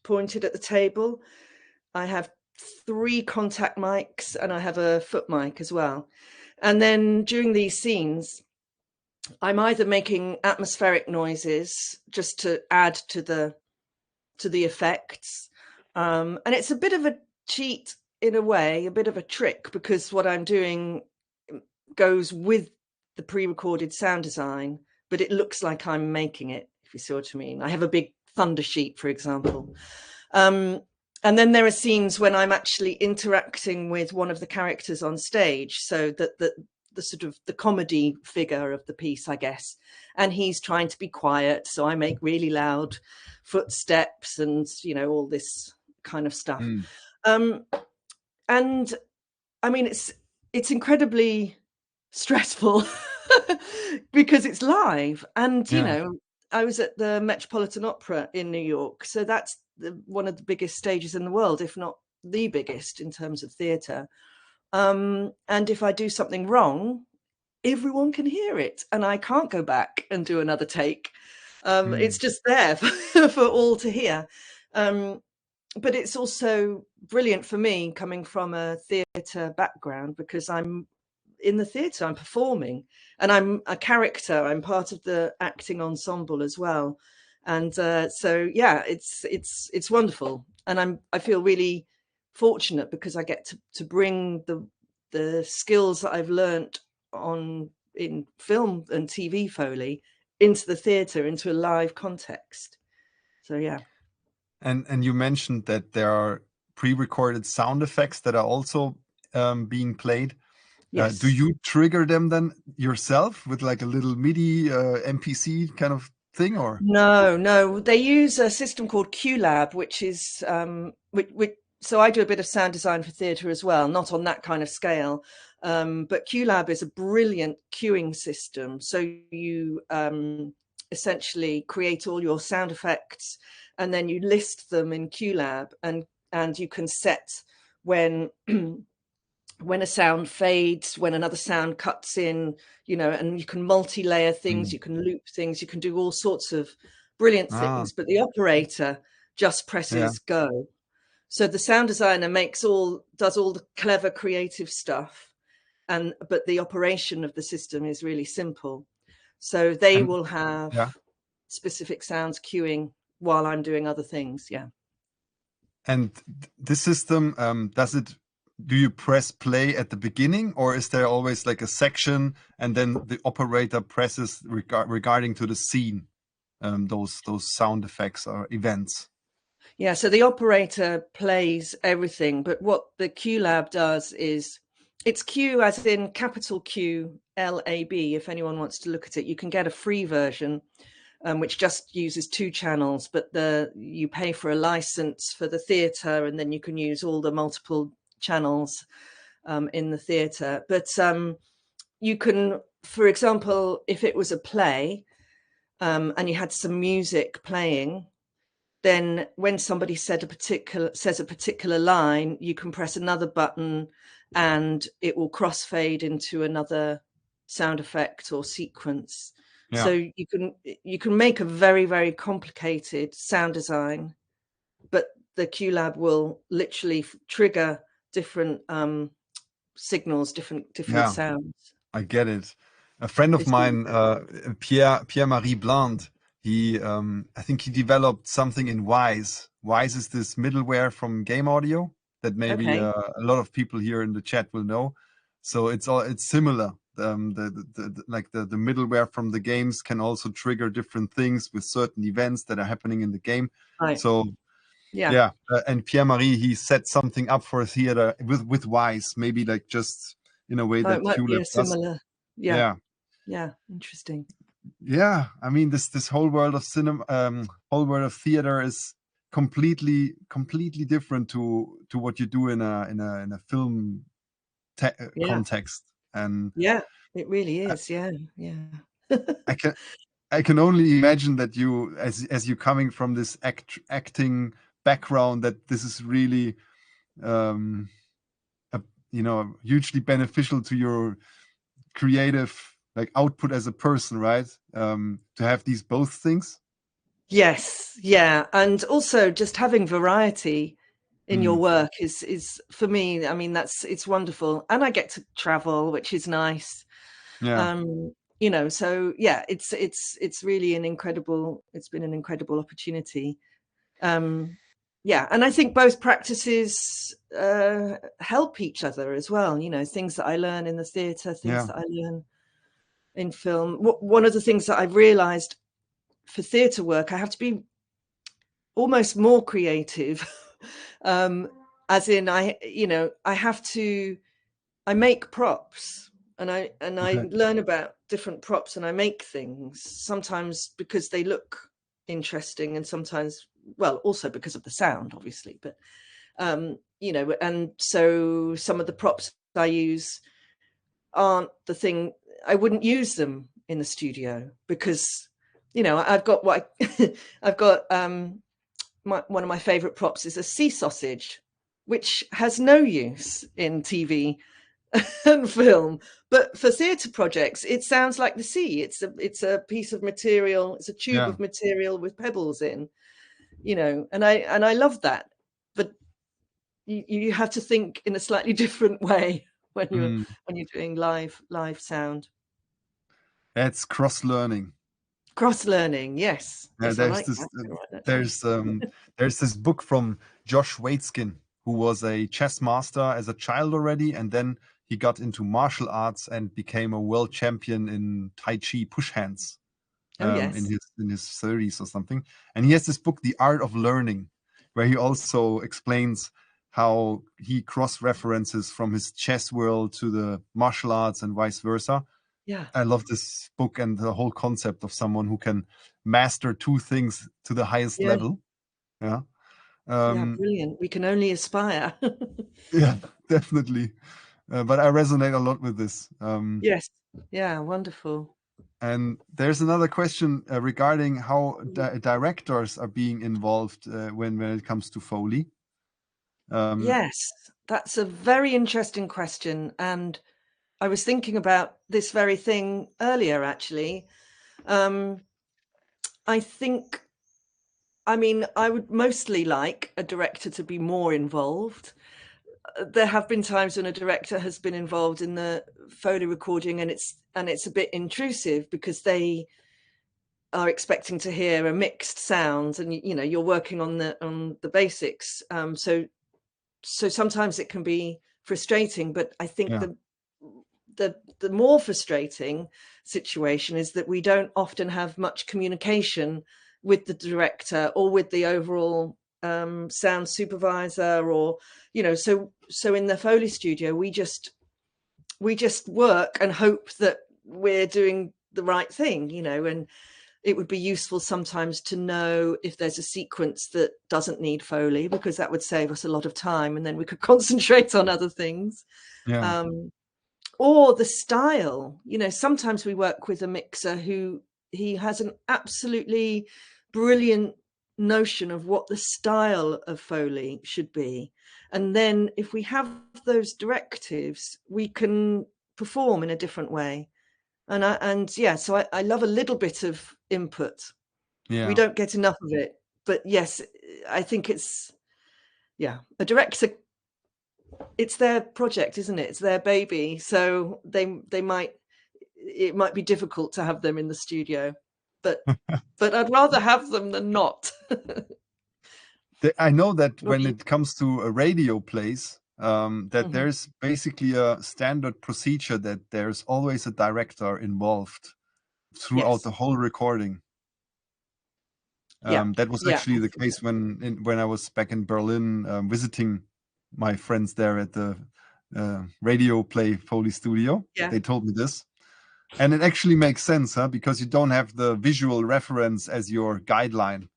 Speaker 3: pointed at the table. I have 3 contact mics, and I have a foot mic as well. And then during these scenes, I'm either making atmospheric noises just to add to the effects. And it's a bit of a cheat in a way, a bit of a trick, because what I'm doing goes with the pre-recorded sound design, but it looks like I'm making it, if you see what I mean. I have a big thunder sheet, for example. And then there are scenes when I'm actually interacting with one of the characters on stage, so that the sort of the comedy figure of the piece, I guess, and he's trying to be quiet, so I make really loud footsteps and all this kind of stuff. And I mean, it's incredibly stressful because it's live, and I was at the Metropolitan Opera in New York, so that's one of the biggest stages in the world, if not the biggest in terms of theatre. And if I do something wrong, everyone can hear it, and I can't go back and do another take. It's just there for all to hear. But it's also brilliant for me coming from a theatre background, because I'm in the theatre, I'm performing, and I'm a character. I'm part of the acting ensemble as well, and so yeah, it's wonderful, and I feel really fortunate because I get to bring the skills that I've learnt in film and TV Foley into the theatre, into a live context. So yeah.
Speaker 2: And you mentioned that there are pre-recorded sound effects that are also being played.
Speaker 3: Yes.
Speaker 2: Do you trigger them then yourself with like a little MIDI MPC kind of thing, or?
Speaker 3: No. They use a system called QLab, which is so I do a bit of sound design for theatre as well, not on that kind of scale. But QLab is a brilliant queuing system. So you essentially create all your sound effects, and then you list them in QLab, and you can set when when a sound fades, when another sound cuts in, and you can multi-layer things, you can loop things, you can do all sorts of brilliant things, but the operator just presses go. So the sound designer does all the clever creative stuff, but the operation of the system is really simple. So they will have specific sounds queuing while I'm doing other things. Yeah.
Speaker 2: And this system, do you press play at the beginning, or is there always like a section and then the operator presses regarding to the scene, those sound effects or events?
Speaker 3: Yeah, so the operator plays everything, but what the QLab does is it's Q as in capital Q LAB. If anyone wants to look at it, you can get a free version, which just uses 2 channels, but you pay for a license for the theatre, and then you can use all the multiple channels in the theatre. But you can, for example, if it was a play and you had some music playing, then when somebody says a particular line, you can press another button and it will crossfade into another sound effect or sequence.
Speaker 2: Yeah.
Speaker 3: So you can make a very, very complicated sound design, but the QLab will literally trigger different signals, different sounds.
Speaker 2: I get it. A friend of mine, Pierre-Marie Bland, I think he developed something in Wise. Wise is this middleware from game audio that maybe a lot of people here in the chat will know. So it's similar. The middleware from the games can also trigger different things with certain events that are happening in the game.
Speaker 3: Right.
Speaker 2: So and Pierre-Marie, he set something up for theater with Wise, maybe like just in a way that
Speaker 3: it might be
Speaker 2: QLab
Speaker 3: a similar.
Speaker 2: does.
Speaker 3: Yeah, interesting.
Speaker 2: Yeah, I mean this whole world of cinema, whole world of theater is completely different to what you do in a film context, and
Speaker 3: it really is.
Speaker 2: I can only imagine that you, as you coming from this acting background, that this is really hugely beneficial to your creative output as a person, right? To have these both things.
Speaker 3: Yes, yeah, and also just having variety in your work is for me. I mean, it's wonderful, and I get to travel, which is nice.
Speaker 2: Yeah.
Speaker 3: So yeah, it's really it's been an incredible opportunity. Yeah, and I think both practices help each other as well. Things that I learn in the theatre, things that I learn in film. One of the things that I've realized for theatre work, I have to be almost more creative, as in I make props, and I learn about different props, and I make things sometimes because they look interesting, and sometimes, well, also because of the sound, obviously, but and so some of the props I use aren't the thing. I wouldn't use them in the studio because I've got I've got one of my favorite props is a sea sausage, which has no use in TV and film, but for theatre projects it sounds like the sea. It's a piece of material, it's a tube of material with pebbles in, and I love that. But you have to think in a slightly different way when
Speaker 2: Mm.
Speaker 3: you're doing live sound.
Speaker 2: That's cross-learning.
Speaker 3: Cross learning, yes. Yes, I
Speaker 2: There's
Speaker 3: like
Speaker 2: this
Speaker 3: that. I'm gonna write that down.
Speaker 2: there's this book from Josh Waitzkin, who was a chess master as a child already, and then he got into martial arts and became a world champion in Tai Chi push hands
Speaker 3: Oh
Speaker 2: in
Speaker 3: yes.
Speaker 2: his 30s or something. And he has this book, The Art of Learning, where he also explains how he cross-references from his chess world to the martial arts and vice versa.
Speaker 3: Yeah.
Speaker 2: I love this book and the whole concept of someone who can master two things to the highest
Speaker 3: Yeah.
Speaker 2: level. Yeah.
Speaker 3: Yeah,
Speaker 2: Um,
Speaker 3: brilliant. We can only aspire.
Speaker 2: yeah, definitely. But I resonate a lot with this.
Speaker 3: Yes. Yeah, wonderful.
Speaker 2: And there's another question regarding how directors are being involved when it comes to Foley.
Speaker 3: Yes, that's a very interesting question. And I was thinking about this very thing earlier, actually. I think, I mean, I would mostly like a director to be more involved. There have been times when a director has been involved in the Foley recording and it's a bit intrusive because they are expecting to hear a mixed sound and you know you're working on the basics. So sometimes it can be frustrating, but I think
Speaker 2: Yeah.
Speaker 3: the more frustrating situation is that we don't often have much communication with the director or with the overall sound supervisor, or you know, so in the Foley studio we just work and hope that we're doing the right thing, you know. And it would be useful sometimes to know if there's a sequence that doesn't need Foley, because that would save us a lot of time and then we could concentrate on other things.
Speaker 2: Yeah.
Speaker 3: Or the style, you know, sometimes we work with a mixer who he has an absolutely brilliant notion of what the style of Foley should be. And then if we have those directives, we can perform in a different way. And yeah, so I love a little bit of input. We
Speaker 2: Yeah.
Speaker 3: don't get enough of it, but yes, I think it's, yeah, a director, it's their project, isn't it? It's their baby. So it might be difficult to have them in the studio, but I'd rather have them than not.
Speaker 2: I know that
Speaker 3: What
Speaker 2: when
Speaker 3: do you
Speaker 2: it comes to a radio plays, that
Speaker 3: Mhm.
Speaker 2: there's basically a standard procedure that there's always a director involved throughout
Speaker 3: Yes.
Speaker 2: the whole recording.
Speaker 3: Yeah.
Speaker 2: That was
Speaker 3: Yeah.
Speaker 2: actually the case when I was back in Berlin visiting my friends there at the radio play Foley studio.
Speaker 3: Yeah.
Speaker 2: They told me this. And it actually makes sense, huh? Because you don't have the visual reference as your guideline.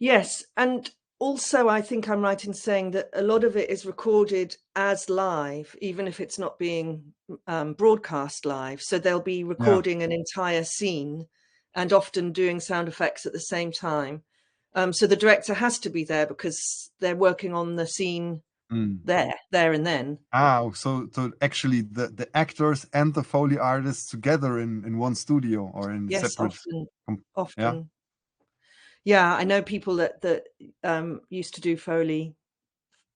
Speaker 3: Yes. And also, I think I'm right in saying that a lot of it is recorded as live, even if it's not being broadcast live. So they'll be
Speaker 2: Yeah.
Speaker 3: recording an entire scene and often doing sound effects at the same time. So the director has to be there because they're working on the scene
Speaker 2: Mm.
Speaker 3: there and then.
Speaker 2: So actually the actors and the Foley artists together in one studio or in
Speaker 3: Yes,
Speaker 2: separate. Yeah.
Speaker 3: often. Yeah, I know people that used to do Foley.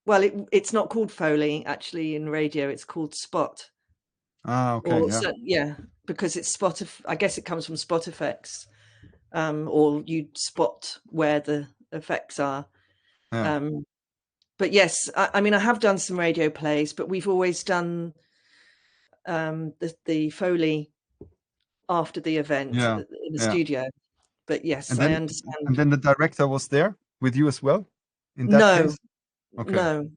Speaker 3: Well, it's not called Foley actually in radio. It's called spot.
Speaker 2: Okay.
Speaker 3: Or
Speaker 2: Yeah.
Speaker 3: so, yeah, because it's spot. I guess it comes from spot effects, or you spot where the effects are.
Speaker 2: Yeah.
Speaker 3: But yes, I mean, I have done some radio plays, but we've always done the Foley after the event
Speaker 2: Yeah.
Speaker 3: in the
Speaker 2: Yeah.
Speaker 3: studio. But yes,
Speaker 2: And
Speaker 3: I
Speaker 2: then
Speaker 3: understand.
Speaker 2: the director was there with you as well in that
Speaker 3: No,
Speaker 2: case? Okay.
Speaker 3: no.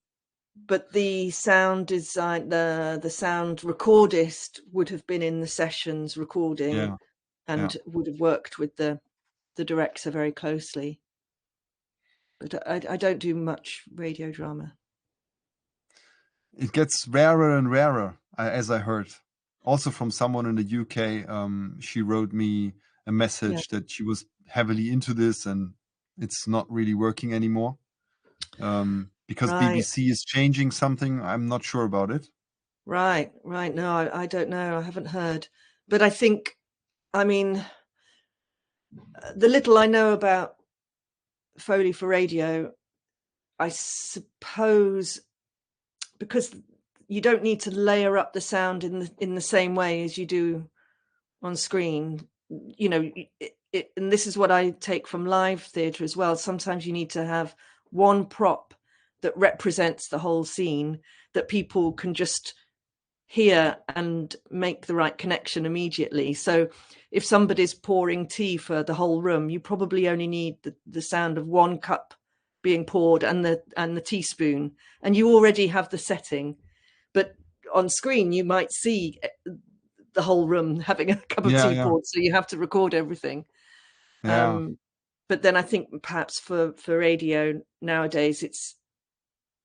Speaker 3: But the sound design, the sound recordist would have been in the sessions recording
Speaker 2: Yeah. Yeah.
Speaker 3: and would have worked with the director very closely. But I don't do much radio drama.
Speaker 2: It gets rarer and rarer, as I heard. Also from someone in the UK, she wrote me a
Speaker 3: Yeah.
Speaker 2: message that she was heavily into this and it's not really working anymore. Because
Speaker 3: Right,
Speaker 2: BBC is changing something. I'm not sure about it.
Speaker 3: right. No, I don't know. I haven't heard. But I think, I mean, the little I know about Foley for radio, I suppose because you don't need to layer up the sound in the same way as you do on screen. You know, and this is what I take from live theatre as well. Sometimes you need to have one prop that represents the whole scene that people can just hear and make the right connection immediately. So if somebody's pouring tea for the whole room, you probably only need the sound of one cup being poured and the teaspoon, and you already have the setting. But on screen you might see the whole room having a cup of tea poured, so you have to record everything. But then I think perhaps for radio nowadays, it's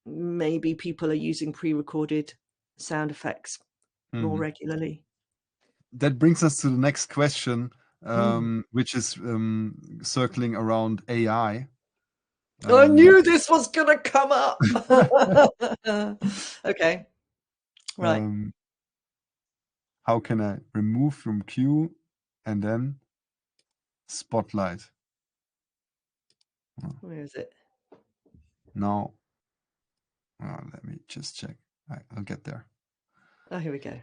Speaker 3: maybe people are using pre-recorded sound effects more regularly.
Speaker 2: That brings us to the next question, which is circling around AI.
Speaker 3: I knew this was gonna come up. Okay, right.
Speaker 2: How can I remove from queue and then spotlight?
Speaker 3: Where is it?
Speaker 2: Now, let me just check. I'll get there.
Speaker 3: Oh, here we go.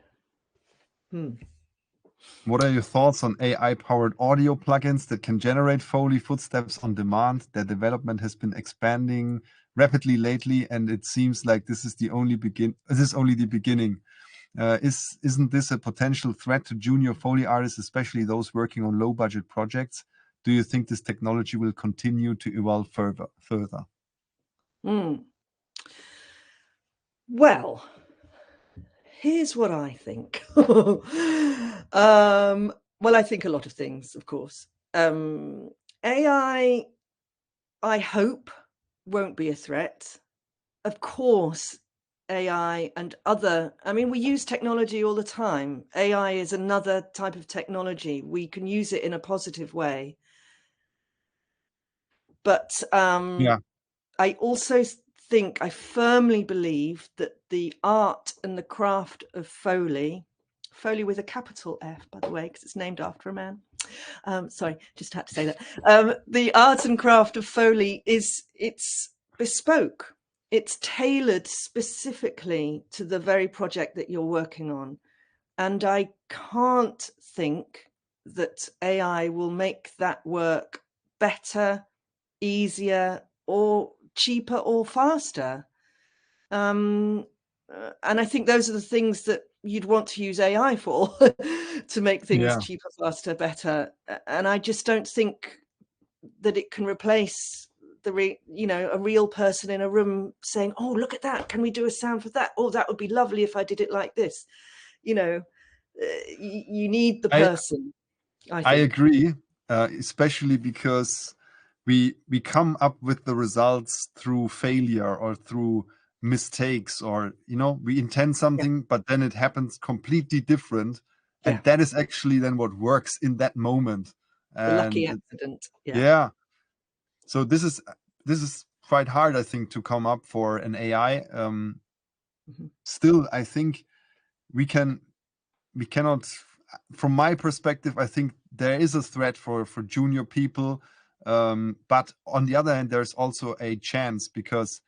Speaker 2: What are your thoughts on AI-powered audio plugins that can generate Foley footsteps on demand? Their development has been expanding rapidly lately, and it seems like this is only the beginning. Isn't this a potential threat to junior Foley artists, especially those working on low-budget projects? Do you think this technology will continue to evolve further?
Speaker 3: Well, here's what I think. Well, I think a lot of things, of course. AI, I hope, won't be a threat. Of course, AI and we use technology all the time. AI is another type of technology. We can use it in a positive way. But I also think, I firmly believe that the art and the craft of Foley with a capital F, by the way, because it's named after a man. Sorry, just had to say that. The art and craft of Foley it's bespoke. It's tailored specifically to the very project that you're working on. And I can't think that AI will make that work better, easier, or cheaper or faster. And I think those are the things that you'd want to use AI for to make things cheaper, faster, better. And I just don't think that it can replace a real person in a room saying, oh, look at that, can we do a sound for that? Oh, that would be lovely if I did it like this. You need the person. I
Speaker 2: agree, especially because we come up with the results through failure or through mistakes, or we intend something, but then it happens completely different, and that is actually then what works in that moment.
Speaker 3: The lucky accident.
Speaker 2: So this is quite hard, I think, to come up for an AI. Still, I think we cannot, from my perspective, I think there is a threat for junior people. But on the other hand, there's also a chance, because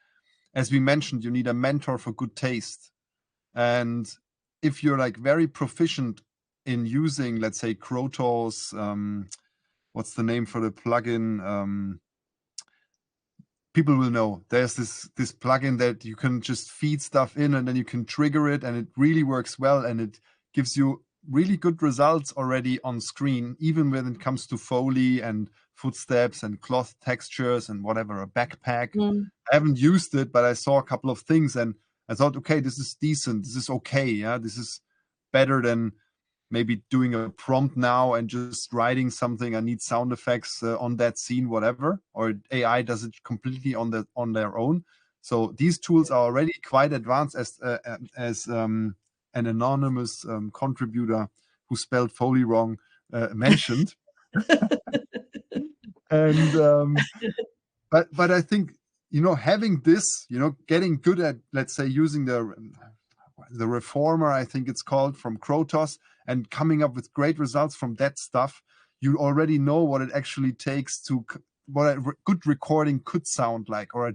Speaker 2: as we mentioned, you need a mentor for good taste. And if you're like very proficient in using, let's say, Krotos, what's the name for the plugin? People will know there's this plugin that you can just feed stuff in and then you can trigger it, and it really works well, and it gives you really good results already on screen, even when it comes to Foley and footsteps and cloth textures and whatever, a backpack. I haven't used it, but I saw a couple of things and I thought, okay, this is decent. This is okay. Yeah, this is better than maybe doing a prompt now and just writing something. I need sound effects on that scene, whatever, or AI does it completely on their own. So these tools are already quite advanced, as an anonymous contributor who spelled Foley wrong mentioned. And but I think, having this, getting good at, let's say, using the reformer, I think it's called, from Krotos, and coming up with great results from that stuff, you already know what it actually takes to, what a good recording could sound like, or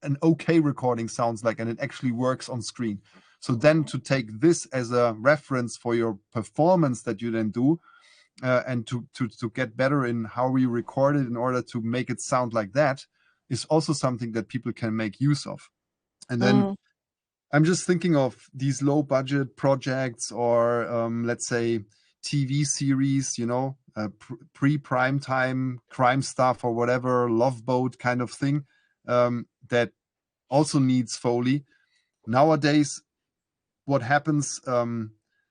Speaker 2: an okay recording sounds like, and it actually works on screen. So then to take this as a reference for your performance that you then do, and to get better in how we record it in order to make it sound like that, is also something that people can make use of. And then I'm just thinking of these low budget projects, or let's say TV series, you know, pre-prime time crime stuff or whatever, Love Boat kind of thing, that also needs Foley. Nowadays, what happens,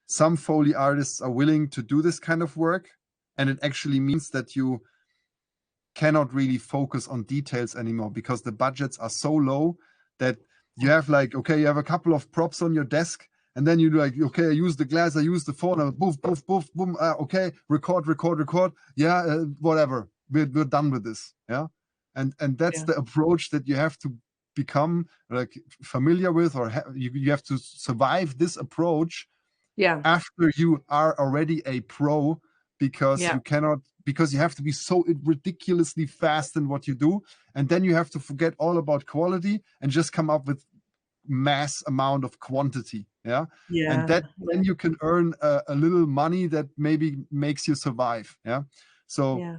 Speaker 2: some Foley artists are willing to do this kind of work, and it actually means that you cannot really focus on details anymore, because the budgets are so low that you have like, okay, you have a couple of props on your desk, and then you like, okay, I use the glass, I use the phone, and boof, boof, boof, boom, okay, record. Yeah, whatever, we're done with this. Yeah. And that's the approach that you have to become like familiar with, or you have to survive this approach after you are already a pro, because you cannot, because you have to be so ridiculously fast in what you do, and then you have to forget all about quality and just come up with mass amount of quantity. And that then you can earn a little money that maybe makes you survive. So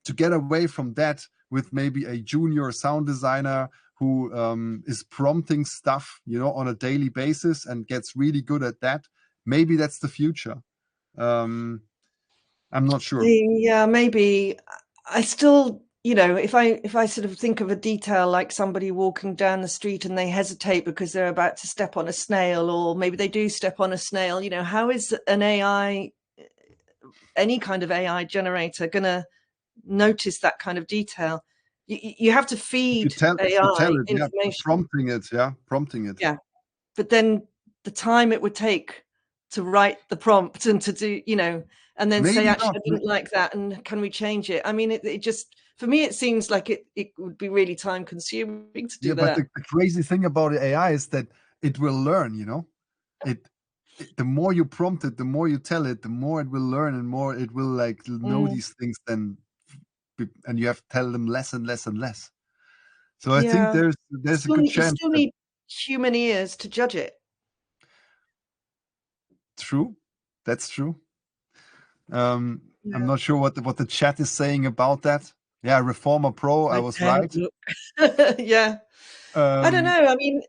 Speaker 2: to get away from that with maybe a junior sound designer who is prompting stuff, you know, on a daily basis and gets really good at that, maybe that's the future. I'm not sure.
Speaker 3: Yeah, maybe. I still, you know, if I sort of think of a detail like somebody walking down the street and they hesitate because they're about to step on a snail, or maybe they do step on a snail, you know, how is an AI, any kind of AI generator, going to notice that kind of detail? You have to feed AI information.
Speaker 2: Prompting it.
Speaker 3: Yeah. But then the time it would take to write the prompt and to do, you know, and then say, actually, I didn't like that, and can we change it? I mean, it just, for me, it seems like it would be really time consuming to do that.
Speaker 2: But the crazy thing about AI is that it will learn, you know. The more you prompt it, the more you tell it, the more it will learn, and more it will like know these things then, and you have to tell them less and less and less. So I think there's a good chance.
Speaker 3: You still need human ears to judge it.
Speaker 2: True, that's true. I'm not sure what the chat is saying about that. Yeah, Reformer Pro, I was right.
Speaker 3: Yeah. I don't know. I mean,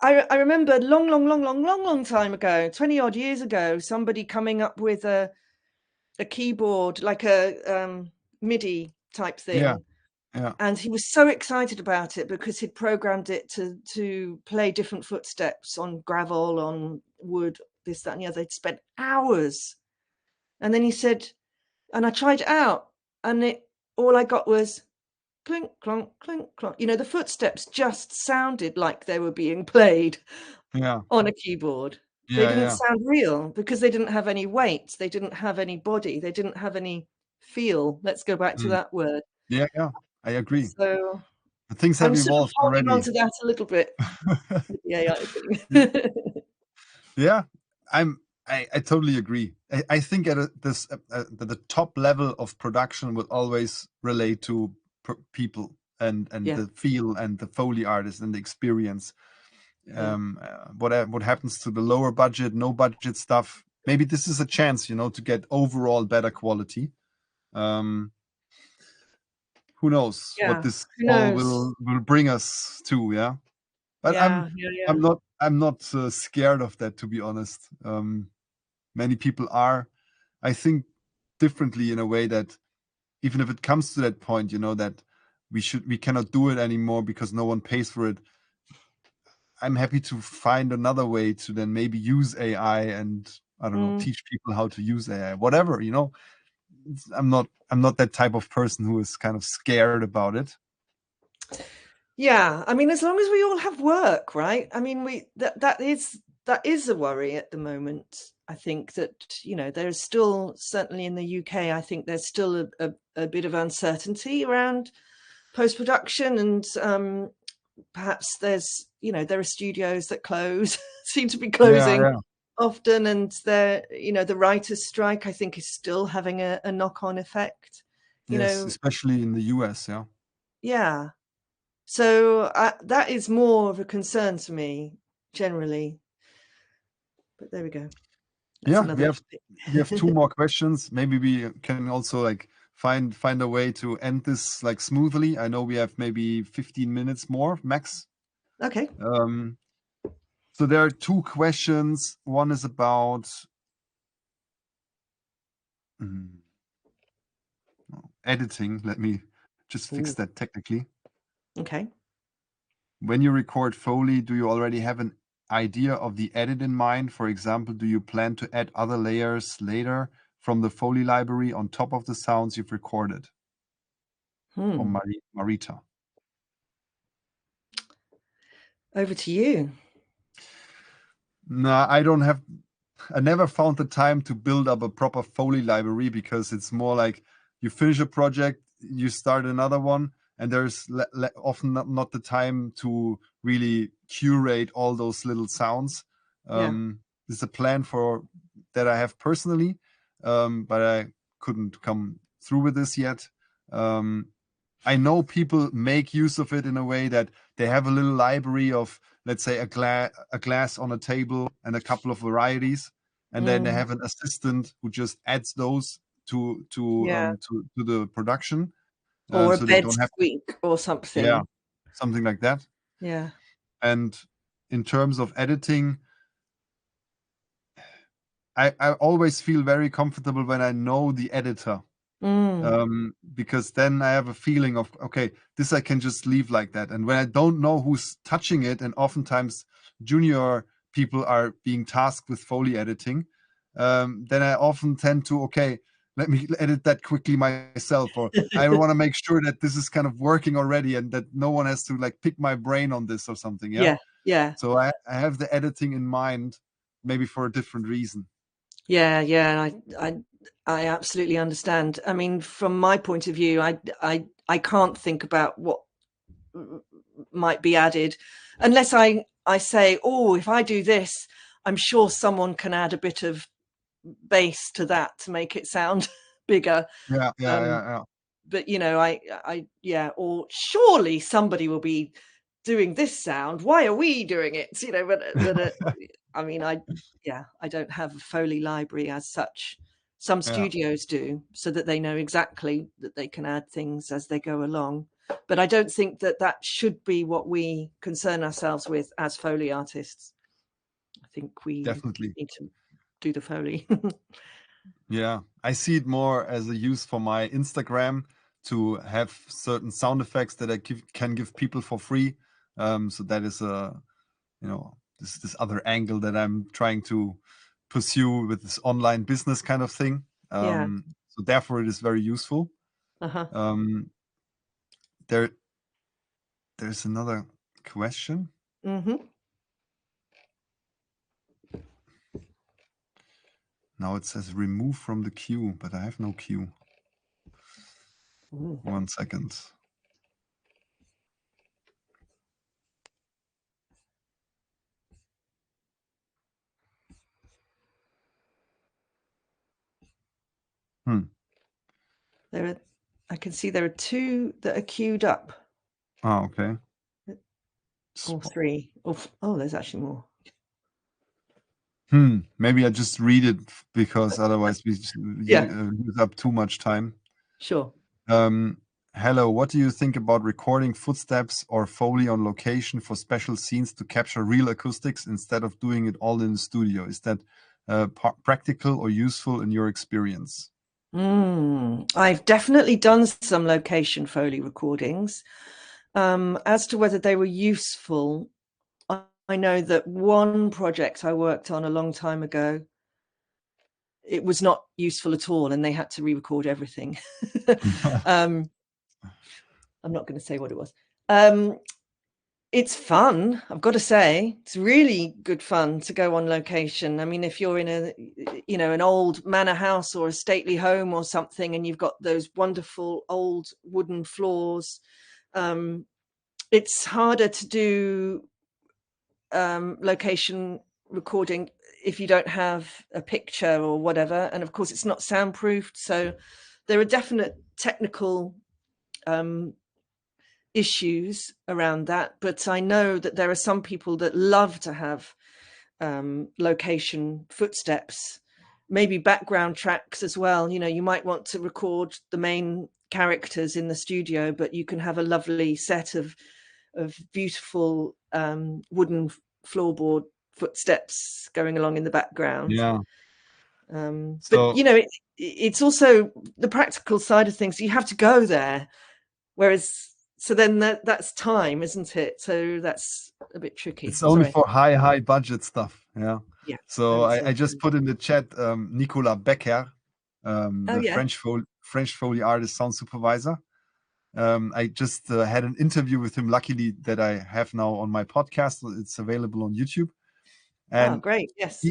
Speaker 3: I remember long time ago, 20 odd years ago, somebody coming up with a keyboard, like a MIDI type thing.
Speaker 2: Yeah.
Speaker 3: And he was so excited about it because he'd programmed it to play different footsteps on gravel, on wood, this, that, and the other. They'd spent hours. And then he said, and I tried it out, and all I got was clink, clonk, clink, clonk. You know, the footsteps just sounded like they were being played on a keyboard. They didn't sound real because they didn't have any weight. They didn't have any body. They didn't have any feel. Let's go back to that word.
Speaker 2: Yeah, I agree.
Speaker 3: So
Speaker 2: things have evolved already.
Speaker 3: I'm holding on to that a little bit with the AI thing.
Speaker 2: Yeah, I totally agree. I think at the top level of production will always relate to people and the feel and the Foley artist and the experience. What happens to the lower budget, no budget stuff? Maybe this is a chance, you know, to get overall better quality. Who knows what this all will bring us to? Yeah, but I'm not scared of that, to be honest. Many people are, I think, differently in a way that even if it comes to that point, you know, that we cannot do it anymore because no one pays for it. I'm happy to find another way to then maybe use AI and I don't know, teach people how to use AI, whatever, you know. I'm not that type of person who is kind of scared about it.
Speaker 3: Yeah, I mean, as long as we all have work, right? I mean, that is a worry at the moment. I think that, you know, there's still, certainly in the UK, I think there's still a bit of uncertainty around post-production, and perhaps there's, you know, there are studios that close, seem to be closing often, and you know, the writers' strike, I think, is still having a knock-on effect. You know,
Speaker 2: especially in the US.
Speaker 3: Yeah. So that is more of a concern to me generally. But there we go. That's
Speaker 2: We have two more questions. Maybe we can also like find a way to end this like smoothly. I know we have maybe 15 minutes more max.
Speaker 3: Okay.
Speaker 2: So there are two questions. One is about editing. Let me just fix that technically.
Speaker 3: Okay.
Speaker 2: When you record Foley, do you already have an idea of the edit in mind? For example, do you plan to add other layers later from the Foley library on top of the sounds you've recorded? From Marita.
Speaker 3: Over to you.
Speaker 2: No, I never found the time to build up a proper Foley library, because it's more like you finish a project, you start another one, and there's often not the time to really curate all those little sounds. This is a plan that I have personally, but I couldn't come through with this yet. I know people make use of it in a way that they have a little library of, let's say, a glass on a table and a couple of varieties, and then they have an assistant who just adds those to the production,
Speaker 3: or
Speaker 2: so
Speaker 3: a
Speaker 2: they
Speaker 3: bed
Speaker 2: don't have
Speaker 3: squeak or something.
Speaker 2: Yeah, something like that.
Speaker 3: Yeah.
Speaker 2: And in terms of editing, I always feel very comfortable when I know the editor. Because then I have a feeling of, okay, this I can just leave like that. And when I don't know who's touching it, and oftentimes junior people are being tasked with Foley editing, then I often tend to, okay, let me edit that quickly myself, or I want to make sure that this is kind of working already and that no one has to like pick my brain on this or something.
Speaker 3: Yeah.
Speaker 2: So I have the editing in mind, maybe for a different reason.
Speaker 3: Yeah. I absolutely understand. I mean, from my point of view, I can't think about what might be added unless I say, oh, if I do this, I'm sure someone can add a bit of bass to that to make it sound bigger.
Speaker 2: Yeah.
Speaker 3: But or surely somebody will be doing this sound. Why are we doing it? But I mean, I don't have a Foley library as such. Some studios do, so that they know exactly that they can add things as they go along. But I don't think that should be what we concern ourselves with as Foley artists. I think we
Speaker 2: definitely
Speaker 3: need to do the Foley.
Speaker 2: Yeah, I see it more as a use for my Instagram to have certain sound effects that I can give people for free. So that is this other angle that I'm trying to pursue with this online business kind of thing. So therefore, it is very useful. There's another question. Now it says remove from the queue, but I have no queue. 1 second.
Speaker 3: I can see there are 2 that are queued up.
Speaker 2: Oh, okay.
Speaker 3: Or 3. Oh, there's actually more.
Speaker 2: Maybe I just read it, because otherwise we use up too much time.
Speaker 3: Sure.
Speaker 2: Hello, what do you think about recording footsteps or Foley on location for special scenes to capture real acoustics instead of doing it all in the studio? Is that practical or useful in your experience?
Speaker 3: I've definitely done some location Foley recordings. As to whether they were useful, I know that one project I worked on a long time ago, it was not useful at all, and they had to re-record everything. I'm not going to say what it was. It's fun, I've got to say. It's really good fun to go on location. I mean, if you're in an old manor house or a stately home or something, and you've got those wonderful old wooden floors, it's harder to do location recording if you don't have a picture or whatever. And of course, it's not soundproofed. So there are definite technical issues around that, but I know that there are some people that love to have location footsteps, maybe background tracks as well. You know, you might want to record the main characters in the studio, but you can have a lovely set of beautiful wooden floorboard footsteps going along in the background.
Speaker 2: Yeah.
Speaker 3: But you know, it's also the practical side of things. You have to go there, whereas so then that's time, isn't it? So that's a bit tricky.
Speaker 2: It's only for high budget stuff. Yeah.
Speaker 3: Yeah.
Speaker 2: So I just put in the chat Nicolas Becker, the French Foley artist, sound supervisor. I just had an interview with him, luckily, that I have now on my podcast. It's available on YouTube. And
Speaker 3: great. Yes.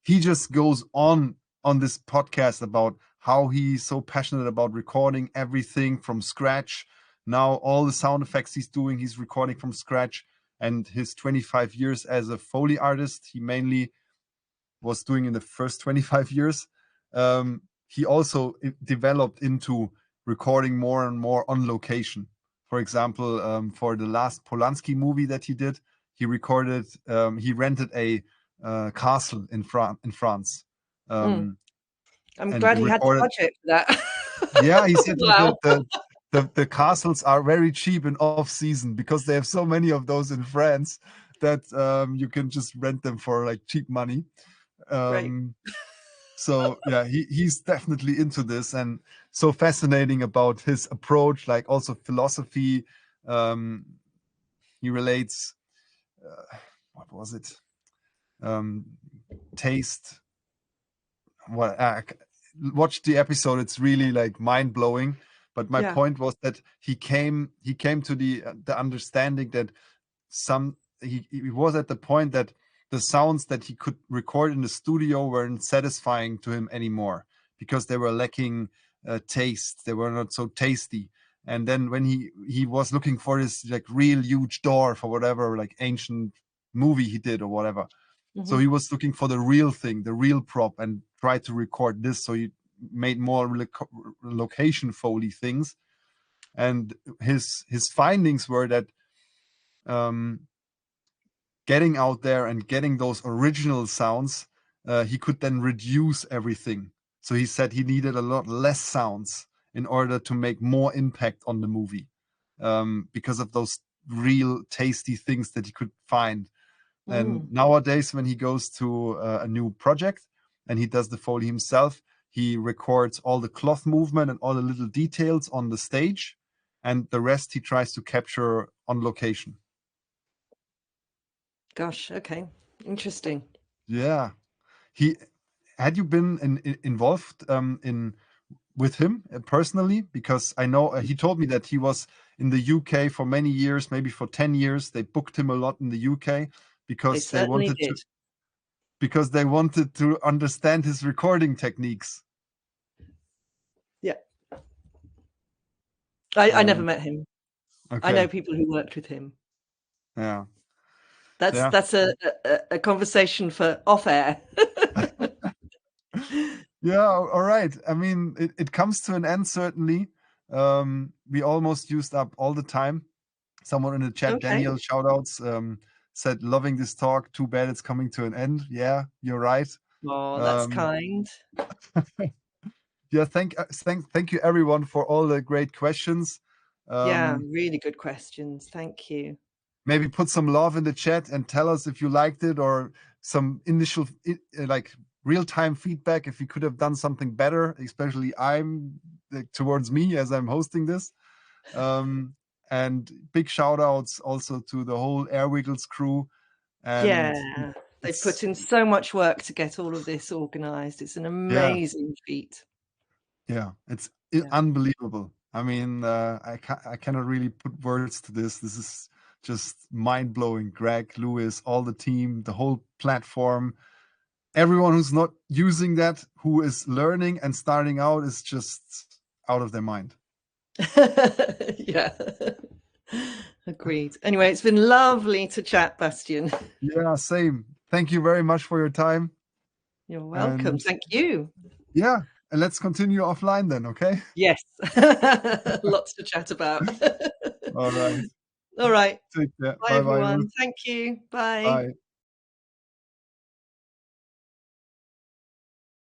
Speaker 2: He just goes on this podcast about how he's so passionate about recording everything from scratch. Now all the sound effects he's recording from scratch. And his 25 years as a Foley artist, he mainly was doing in the first 25 years. He also developed into recording more and more on location. For example, for the last Polanski movie that he did, he rented a castle in France.
Speaker 3: I'm glad he had the budget for that.
Speaker 2: Yeah, he said
Speaker 3: Wow.
Speaker 2: the castles are very cheap in off season because they have so many of those in France that you can just rent them for like cheap money.
Speaker 3: Right.
Speaker 2: So yeah, he's definitely into this, and so fascinating about his approach, like also philosophy. He relates, what was it? Taste. Well, watch the episode. It's really like mind blowing. But my point was that he came to the understanding that he was at the point that the sounds that he could record in the studio weren't satisfying to him anymore because they were lacking taste. They were not so tasty. And then when he was looking for this like real huge door for whatever like ancient movie he did or whatever. Mm-hmm. So he was looking for the real thing, the real prop, and tried to record this. So he made more location Foley things. And his findings were that getting out there and getting those original sounds, he could then reduce everything. So he said he needed a lot less sounds in order to make more impact on the movie because of those real tasty things that he could find. And nowadays, when he goes to a new project and he does the Foley himself, he records all the cloth movement and all the little details on the stage, and the rest he tries to capture on location.
Speaker 3: Gosh, okay. Interesting.
Speaker 2: Yeah. Had you been involved with him personally? Because I know he told me that he was in the UK for many years, maybe for 10 years. They booked him a lot in the UK because they wanted to understand his recording techniques.
Speaker 3: Yeah. I never met him.
Speaker 2: Okay.
Speaker 3: I know people who worked with him.
Speaker 2: Yeah.
Speaker 3: That's a conversation for off air.
Speaker 2: Yeah, all right. I mean, it comes to an end, certainly. We almost used up all the time. Someone in the chat, Daniel, shout outs, said, loving this talk. Too bad it's coming to an end. Yeah, you're right.
Speaker 3: Oh, that's kind.
Speaker 2: Yeah, thank you everyone for all the great questions.
Speaker 3: Yeah, really good questions. Thank you.
Speaker 2: Maybe put some love in the chat and tell us if you liked it, or some initial like real-time feedback if we could have done something better, especially towards me as I'm hosting this. And big shout outs also to the whole Airwiggles crew. And
Speaker 3: they put in so much work to get all of this organized. It's an amazing feat.
Speaker 2: Yeah, it's unbelievable. I mean, I cannot really put words to this. This is just mind-blowing. Greg, Lewis, all the team, the whole platform, everyone who's not using that, who is learning and starting out, is just out of their mind.
Speaker 3: Yeah. Agreed. Anyway, it's been lovely to chat, Bastian.
Speaker 2: Yeah, same. Thank you very much for your time.
Speaker 3: You're welcome. Thank you.
Speaker 2: Yeah, and let's continue offline then, okay?
Speaker 3: Yes. Lots to chat about.
Speaker 2: All right.
Speaker 3: All right.
Speaker 2: Take care.
Speaker 3: Bye,
Speaker 2: Bye bye,
Speaker 3: everyone.
Speaker 2: Ruth.
Speaker 3: Thank you. Bye.
Speaker 2: Bye.